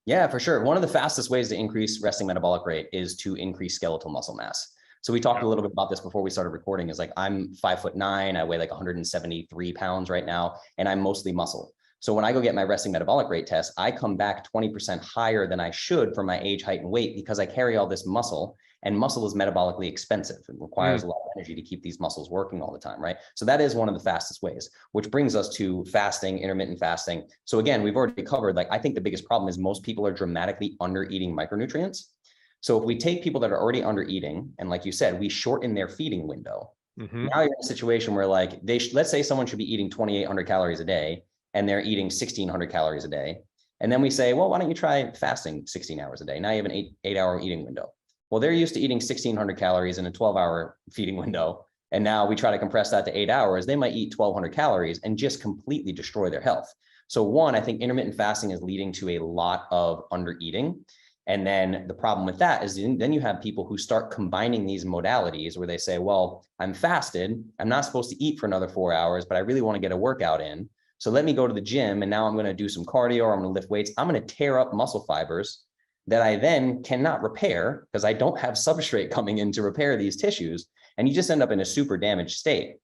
Yeah, for sure. One of the fastest ways to increase resting metabolic rate is to increase skeletal muscle mass. So we talked a little bit about this before we started recording, is like, I'm 5'9", I weigh like 173 pounds right now, and I'm mostly muscle. So when I go get my resting metabolic rate test, I come back 20% higher than I should for my age, height, and weight, because I carry all this muscle, and muscle is metabolically expensive. It requires a lot of energy to keep these muscles working all the time, right? So that is one of the fastest ways, which brings us to fasting, intermittent fasting. So again, we've already covered, like, I think the biggest problem is most people are dramatically under eating micronutrients. So if we take people that are already under eating, and like you said, we shorten their feeding window, now you're in a situation where, like, let's say someone should be eating 2,800 calories a day and they're eating 1,600 calories a day. And then we say, well, why don't you try fasting 16 hours a day? Now you have an eight-hour eating window. Well, they're used to eating 1,600 calories in a 12-hour feeding window. And now we try to compress that to 8 hours. They might eat 1,200 calories and just completely destroy their health. So one, I think intermittent fasting is leading to a lot of under eating. And then the problem with that is then you have people who start combining these modalities where they say, well, I'm fasted, I'm not supposed to eat for another 4 hours, but I really want to get a workout in. So let me go to the gym, and now I'm going to do some cardio, or I'm going to lift weights. I'm going to tear up muscle fibers that I then cannot repair because I don't have substrate coming in to repair these tissues. And you just end up in a super damaged state.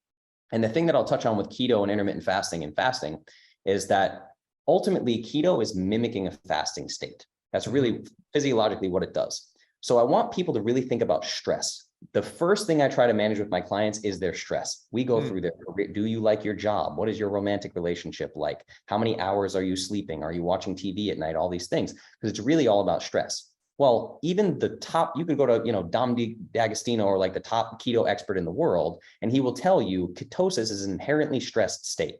And the thing that I'll touch on with keto and intermittent fasting is that ultimately keto is mimicking a fasting state. That's really physiologically what it does. So I want people to really think about stress. The first thing I try to manage with my clients is their stress. We go through do you like your job? What is your romantic relationship like? How many hours are you sleeping? Are you watching TV at night? All these things, because it's really all about stress. Well, even the top, you could go to, Dom D'Agostino, or like the top keto expert in the world, and he will tell you ketosis is an inherently stressed state.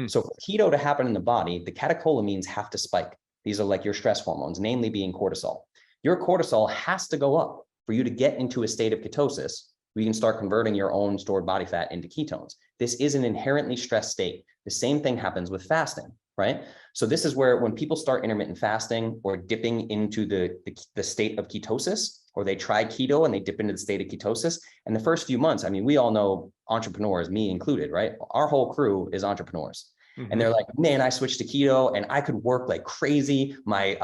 So for keto to happen in the body, the catecholamines have to spike. These are like your stress hormones, namely being cortisol. Your cortisol has to go up for you to get into a state of ketosis, where you can start converting your own stored body fat into ketones. This is an inherently stressed state. The same thing happens with fasting, right? So this is where when people start intermittent fasting or dipping into the state of ketosis, or they try keto and they dip into the state of ketosis, and the first few months, I mean, we all know entrepreneurs, me included, right? Our whole crew is entrepreneurs. And they're like, man, I switched to keto and I could work like crazy. My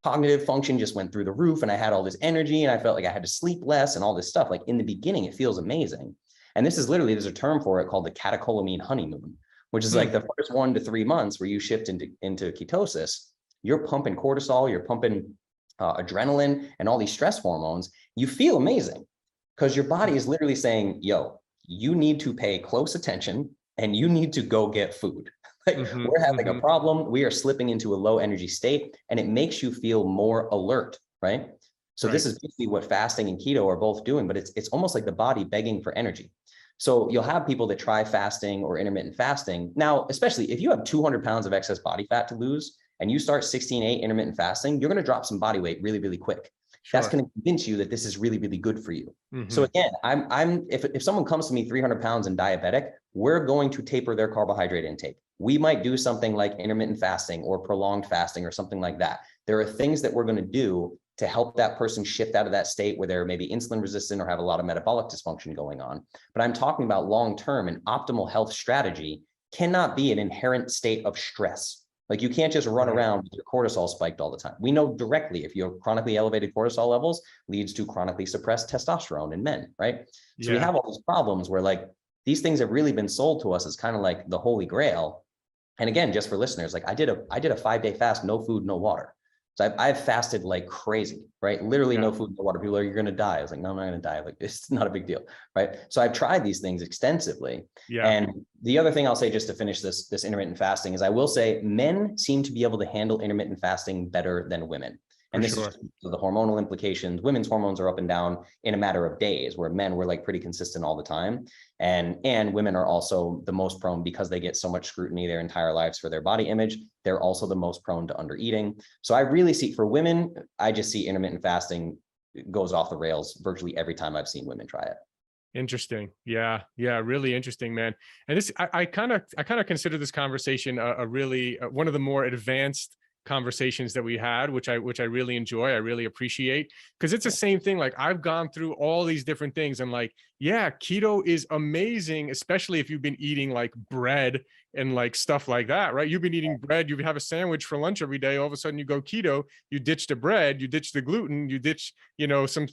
cognitive function just went through the roof, and I had all this energy, and I felt like I had to sleep less and all this stuff. Like in the beginning, it feels amazing. And this is literally, there's a term for it called the catecholamine honeymoon, which is like the first 1 to 3 months where you shift into ketosis, you're pumping cortisol, you're pumping adrenaline and all these stress hormones. You feel amazing because your body is literally saying, yo, you need to pay close attention and you need to go get food. Like we're having a problem. We are slipping into a low energy state, and it makes you feel more alert, right? So this is basically what fasting and keto are both doing, but it's almost like the body begging for energy. So you'll have people that try fasting or intermittent fasting. Now, especially if you have 200 pounds of excess body fat to lose and you start 16/8 intermittent fasting, you're going to drop some body weight really, really quick. That's going to convince you that this is really, really good for you. So again, if someone comes to me 300 pounds and diabetic, we're going to taper their carbohydrate intake. We might do something like intermittent fasting or prolonged fasting or something like that. There are things that we're going to do to help that person shift out of that state where they're maybe insulin resistant or have a lot of metabolic dysfunction going on. But I'm talking about long-term, and optimal health strategy cannot be an inherent state of stress. Like you can't just run around with your cortisol spiked all the time. We know directly if you have chronically elevated cortisol levels leads to chronically suppressed testosterone in men, right? So we have all these problems where like these things have really been sold to us as kind of like the holy grail. And again, just for listeners, like I did a 5-day fast, no food, no water. So I've fasted like crazy, right? Literally no food, no water. People are, you're going to die. I was like, no, I'm not going to die. Like, it's not a big deal, right? So I've tried these things extensively. And the other thing I'll say just to finish this intermittent fasting is I will say men seem to be able to handle intermittent fasting better than women. And this is sure. just the hormonal implications. Women's hormones are up and down in a matter of days, where men were like pretty consistent all the time. And women are also the most prone, because they get so much scrutiny their entire lives for their body image. They're also the most prone to under eating. So I really see, for women, I just see intermittent fasting goes off the rails virtually every time I've seen women try it. Interesting. Yeah. Yeah. Really interesting, man. And this, I kind of consider this conversation a really one of the more advanced conversations that we had, which I really enjoy. I really appreciate, because it's the same thing. Like, I've gone through all these different things, and like, yeah, keto is amazing, especially if you've been eating like bread and like stuff like that, right? You've been eating bread, you have a sandwich for lunch every day. All of a sudden you go keto, you ditch the bread, you ditch the gluten, you ditch,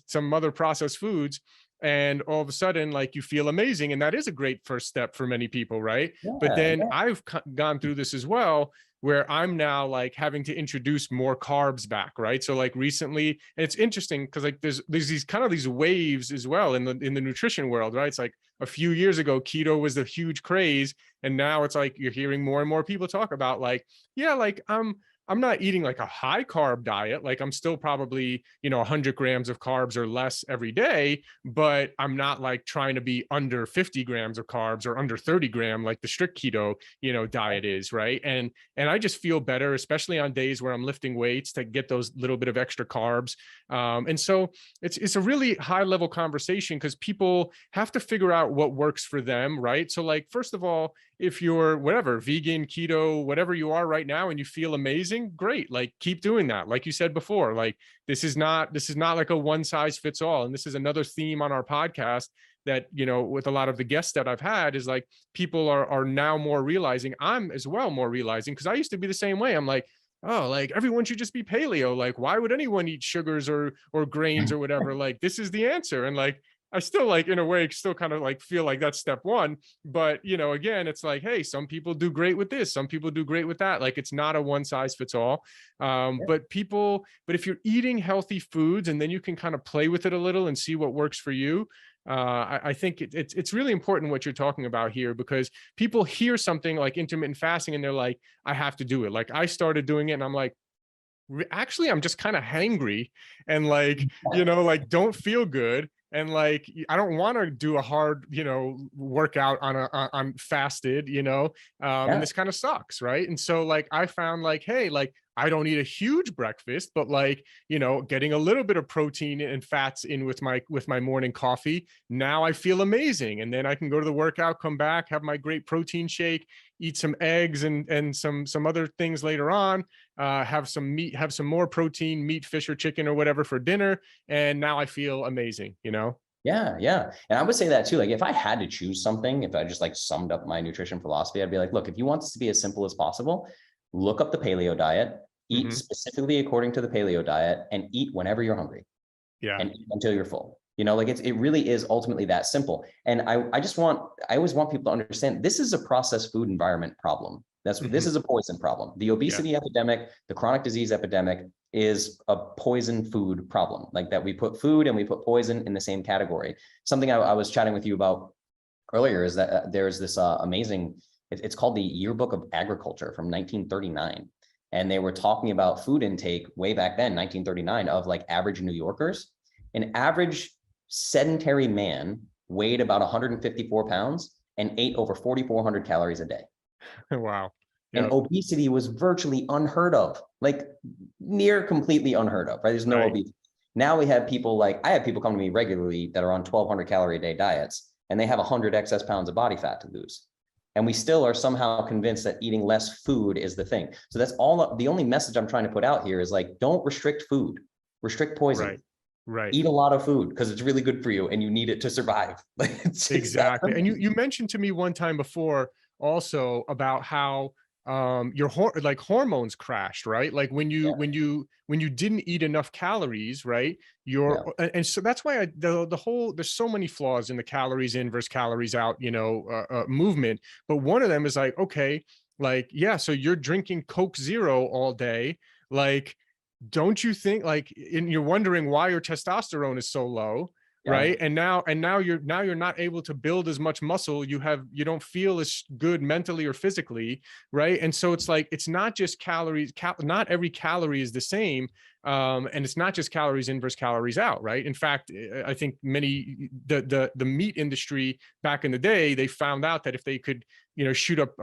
some other processed foods. And all of a sudden, like, you feel amazing. And that is a great first step for many people, right? But Yeah, then I've gone through this as well, where I'm now like having to introduce more carbs back, right? So like recently, and it's interesting because like there's these kind of these waves as well in the nutrition world, right? It's like a few years ago, keto was the huge craze, and now it's like you're hearing more and more people talk about like, yeah, like I'm not eating like a high carb diet. Like, I'm still probably, 100 grams of carbs or less every day, but I'm not like trying to be under 50 grams of carbs or under 30 gram, like the strict keto, diet is, right? And I just feel better, especially on days where I'm lifting weights, to get those little bit of extra carbs. And so it's a really high level conversation, because people have to figure out what works for them, right? So like, first of all, if you're whatever, vegan, keto, whatever you are right now, and you feel amazing, great. Like, keep doing that. Like you said before, like, this is not like a one size fits all. And this is another theme on our podcast that, with a lot of the guests that I've had, is like, people are now more realizing, I'm as well more realizing, because I used to be the same way. I'm like, oh, like, everyone should just be paleo. Like, why would anyone eat sugars or grains or whatever? Like, this is the answer. And like, I still, like, in a way, still kind of like feel like that's step one. But, again, it's like, hey, some people do great with this, some people do great with that. Like, it's not a one size fits all. But if you're eating healthy foods, and then you can kind of play with it a little and see what works for you. I think it's really important what you're talking about here, because people hear something like intermittent fasting and they're like, I have to do it. Like, I started doing it and I'm like, actually, I'm just kind of hangry and like, like, don't feel good. And like, I don't want to do a hard, workout on fasted, and yeah, this kind of sucks. Right. And so like, I found like, hey, like, I don't eat a huge breakfast, but like, getting a little bit of protein and fats in with my morning coffee, now I feel amazing. And then I can go to the workout, come back, have my great protein shake, eat some eggs and some other things later on, have some meat, have some more protein, meat, fish or chicken or whatever for dinner. And now I feel amazing, Yeah, yeah. And I would say that too. Like, if I had to choose something, if I just like summed up my nutrition philosophy, I'd be like, look, if you want this to be as simple as possible, look up the paleo diet, eat Mm-hmm. specifically according to the paleo diet, and eat whenever you're hungry, Yeah. and eat until you're full. Like, it really is ultimately that simple. And I always want people to understand, this is a processed food environment problem. This Mm-hmm. is a poison problem. The Yeah. obesity epidemic, the chronic disease epidemic, is a poison food problem. Like, that we put food and we put poison in the same category. Something I was chatting with you about earlier is that there's this amazing, it's called the Yearbook of Agriculture from 1939. And they were talking about food intake way back then, 1939, of like average New Yorkers. An average sedentary man weighed about 154 pounds and ate over 4,400 calories a day. Wow. And Yeah. obesity was virtually unheard of, like near completely unheard of, right? There's no Right. obesity. Now we have people like, I have people come to me regularly that are on 1,200 calorie a day diets, and they have 100 excess pounds of body fat to lose. And we still are somehow convinced that eating less food is the thing. So that's all. The only message I'm trying to put out here is like, don't restrict food, restrict poison. Right. Right. Eat a lot of food because it's really good for you and you need it to survive. Exactly. And you mentioned to me one time before also about how your like hormones crashed, right? Like when you didn't eat enough calories, right? And so that's why the whole, there's so many flaws in the calories in versus calories out, movement. But one of them is like, okay, like, yeah, so you're drinking Coke Zero all day, like, don't you think, like, and you're wondering why your testosterone is so low, Yeah. right? And now you're not able to build as much muscle. You don't feel as good mentally or physically, right? And so it's like, it's not just calories, not every calorie is the same. And it's not just calories in versus calories out, right? In fact, I think the meat industry back in the day, they found out that if they could, shoot up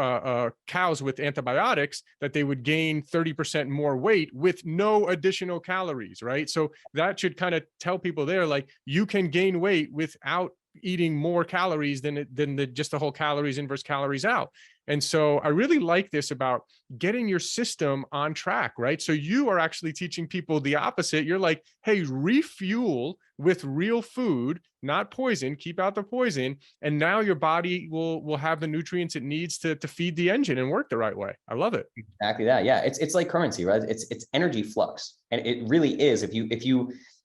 cows with antibiotics, that they would gain 30% more weight with no additional calories, right? So that should kind of tell people there, like, you can gain weight without eating more calories than just the whole calories in versus calories out. And so I really like this about getting your system on track, right? So you are actually teaching people the opposite. You're like, hey, refuel with real food, not poison, keep out the poison. And now your body will have the nutrients it needs to feed the engine and work the right way. I love it. Exactly that. Yeah. It's like currency, right? It's energy flux. And it really is.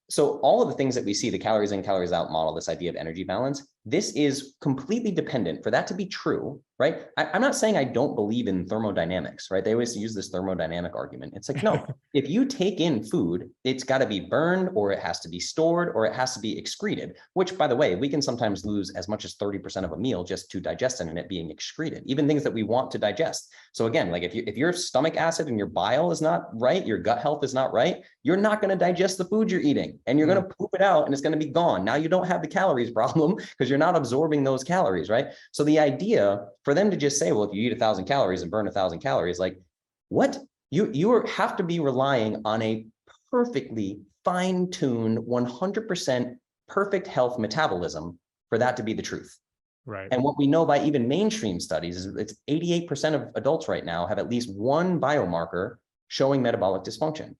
So all of the things that we see, the calories in, calories out model, this idea of energy balance, this is completely dependent for that to be true, right? I'm not saying I don't believe in thermodynamics, right? They always use this thermodynamic argument. It's like, no, if you take in food, it's got to be burned, or it has to be stored, or it has to be excreted, which, by the way, we can sometimes lose as much as 30% of a meal just to digest it and it being excreted, even things that we want to digest. So again, like if your stomach acid and your bile is not right, your gut health is not right, you're not going to digest the food you're eating, and you're going to poop it out and it's going to be gone. Now you don't have the calories problem because you're not absorbing those calories, right? So the idea for them to just say, well, if you eat 1,000 calories and burn 1,000 calories, like, what? You have to be relying on a perfectly fine-tuned, 100% perfect health metabolism for that to be the truth. Right. And what we know by even mainstream studies is it's 88% of adults right now have at least one biomarker showing metabolic dysfunction.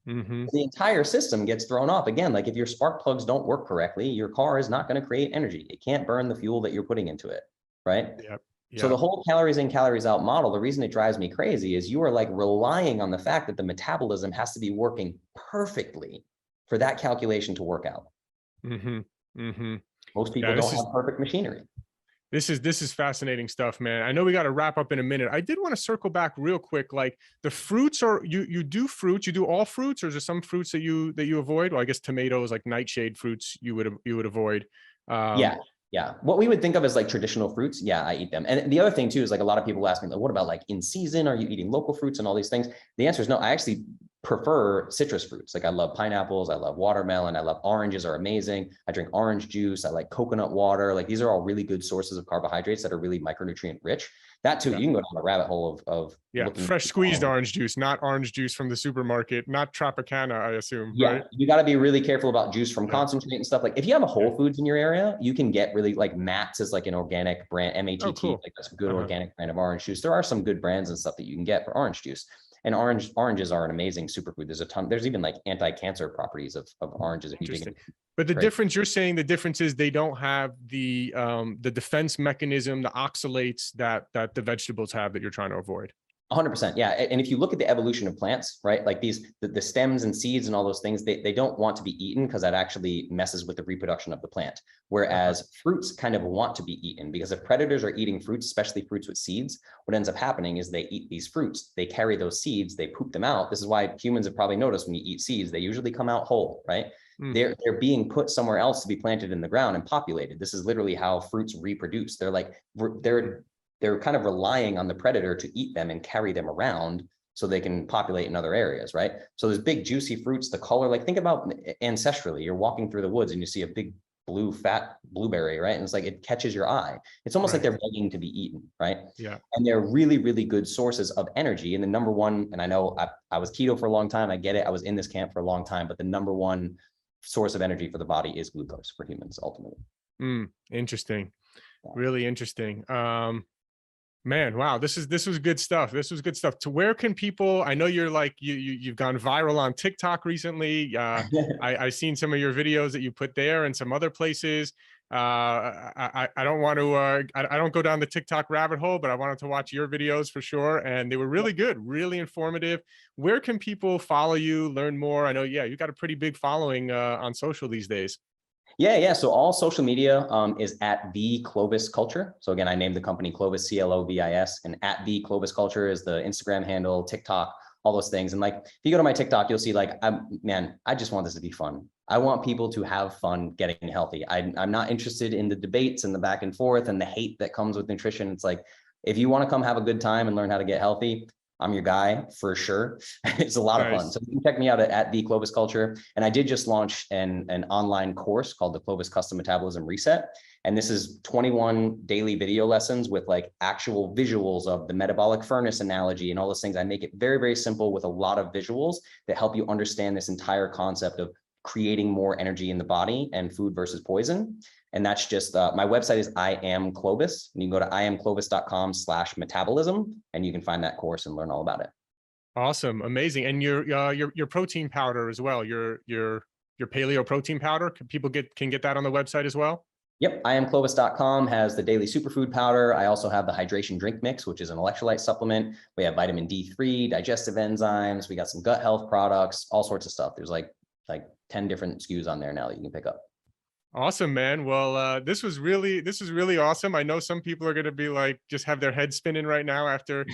The entire system gets thrown off. Again, like if your spark plugs don't work correctly, your car is not going to create energy. It can't burn the fuel that you're putting into it, right? Yep. So the whole calories in, calories out model, the reason it drives me crazy is you are like relying on the fact that the metabolism has to be working perfectly for that calculation to work out. Most people don't have perfect machinery. This is fascinating stuff, man. I know we got to wrap up in a minute. I did want to circle back real quick. Like, the fruits are, you do fruits, you do all fruits, or is there some fruits that you avoid? Well, I guess tomatoes, like nightshade fruits, you would avoid. Yeah. What we would think of as like traditional fruits, yeah, I eat them. And the other thing too is, like, a lot of people ask me, like, what about like in season? Are you eating local fruits and all these things? The answer is no. I actually prefer citrus fruits. Like, I love pineapples, I love watermelon, I love oranges, are amazing. I drink orange juice, I like coconut water. Like, these are all really good sources of carbohydrates that are really micronutrient rich. That too, you can go down the rabbit hole of fresh squeezed orange juice, not orange juice from the supermarket, not Tropicana, I assume. Yeah, right? You got to be really careful about juice from concentrate and stuff. Like, if you have a Whole Foods in your area, you can get really, like, Matt's is like an organic brand, MATT, like that's a good organic brand of orange juice. There are some good brands and stuff that you can get for orange juice. And oranges are an amazing superfood. There's even like anti-cancer properties of oranges if you dig in. But the difference, you're saying the difference is they don't have the defense mechanism, the oxalates that the vegetables have that you're trying to avoid. 100%. Yeah. And if you look at the evolution of plants, right, like the stems and seeds and all those things, they don't want to be eaten because that actually messes with the reproduction of the plant. Whereas fruits kind of want to be eaten, because if predators are eating fruits, especially fruits with seeds, what ends up happening is they eat these fruits, they carry those seeds, they poop them out. This is why humans have probably noticed when you eat seeds, they usually come out whole, right? They're being put somewhere else to be planted in the ground and populated. This is literally how fruits reproduce. They're kind of relying on the predator to eat them and carry them around so they can populate in other areas, right? So there's big juicy fruits, the color, like, think about ancestrally, you're walking through the woods and you see a big blue fat blueberry, right? And it's like, it catches your eye. It's almost like they're begging to be eaten, right? Yeah. And they're really, really good sources of energy. And the number one, and I know I was keto for a long time, I get it, I was in this camp for a long time, but the number one source of energy for the body is glucose for humans, ultimately. Interesting. Really interesting. Man, wow, this was good stuff. This was good stuff. To where can people, I know you're like, you've gone viral on TikTok recently. I've seen some of your videos that you put there and some other places. I don't want to, I don't go down the TikTok rabbit hole, but I wanted to watch your videos for sure. And they were really good, really informative. Where can people follow you, learn more? I know, you got a pretty big following on social these days. Yeah. So all social media is at the Clovis Culture. So again, I named the company Clovis, CLOVIS, and at the Clovis Culture is the Instagram handle, TikTok, all those things. And like, if you go to my TikTok, you'll see, like, I just want this to be fun. I want people to have fun getting healthy. I'm not interested in the debates and the back and forth and the hate that comes with nutrition. It's like, if you want to come have a good time and learn how to get healthy, I'm your guy for sure. It's a lot of fun. So you can check me out at the Clovis Culture. And I did just launch an online course called the Clovis Custom Metabolism Reset. And this is 21 daily video lessons with like actual visuals of the metabolic furnace analogy and all those things. I make it very, very simple with a lot of visuals that help you understand this entire concept of creating more energy in the body and food versus poison. And that's just, my website is I Am Clovis. And you can go to iamclovis.com/metabolism, and you can find that course and learn all about it. Awesome. Amazing. And your protein powder as well, your paleo protein powder, people can get that on the website as well? Yep, iamclovis.com has the daily superfood powder. I also have the hydration drink mix, which is an electrolyte supplement. We have vitamin D3, digestive enzymes. We got some gut health products, all sorts of stuff. There's like 10 different SKUs on there now that you can pick up. Awesome, man. Well, this is really awesome. I know some people are going to be like, just have their head spinning right now after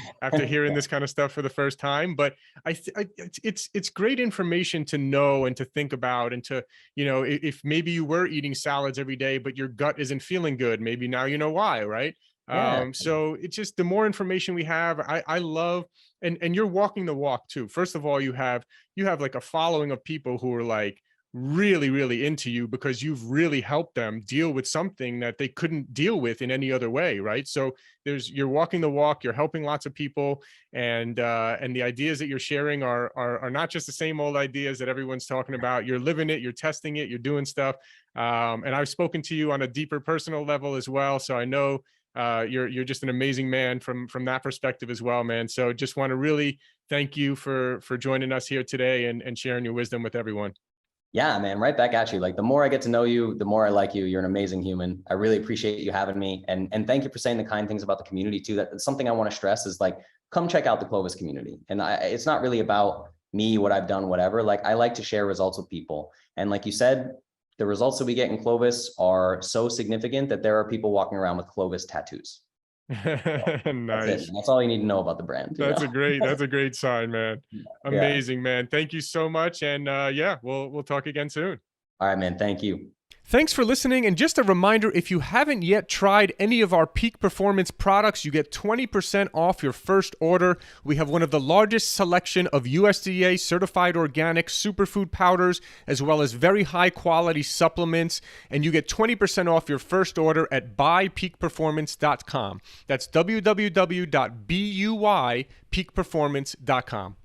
hearing this kind of stuff for the first time. But it's great information to know and to think about, and to, if maybe you were eating salads every day, but your gut isn't feeling good, maybe now you know why, right? Yeah. So it's just, the more information we have, I love, and you're walking the walk too. First of all, you have like a following of people who are like really, really into you because you've really helped them deal with something that they couldn't deal with in any other way, right? So you're walking the walk, you're helping lots of people, and the ideas that you're sharing are not just the same old ideas that everyone's talking about. You're living it, you're testing it, you're doing stuff. And I've spoken to you on a deeper personal level as well, so I know you're just an amazing man from that perspective as well, man. So just want to really thank you for joining us here today and sharing your wisdom with everyone. Yeah, man, right back at you. Like, the more I get to know you, the more I like you. You're an amazing human. I really appreciate you having me. And thank you for saying the kind things about the community too. That's something I want to stress is like, come check out the Clovis community. And it's not really about me, what I've done, whatever. Like, I like to share results with people. And like you said, the results that we get in Clovis are so significant that there are people walking around with Clovis tattoos. Nice. That's all you need to know about the brand. That's a great sign, man. Amazing, man. Thank you so much. And yeah, we'll talk again soon. All right, man. Thank you. Thanks for listening. And just a reminder, if you haven't yet tried any of our Peak Performance products, you get 20% off your first order. We have one of the largest selection of USDA certified organic superfood powders, as well as very high quality supplements. And you get 20% off your first order at buypeakperformance.com. That's www.buypeakperformance.com.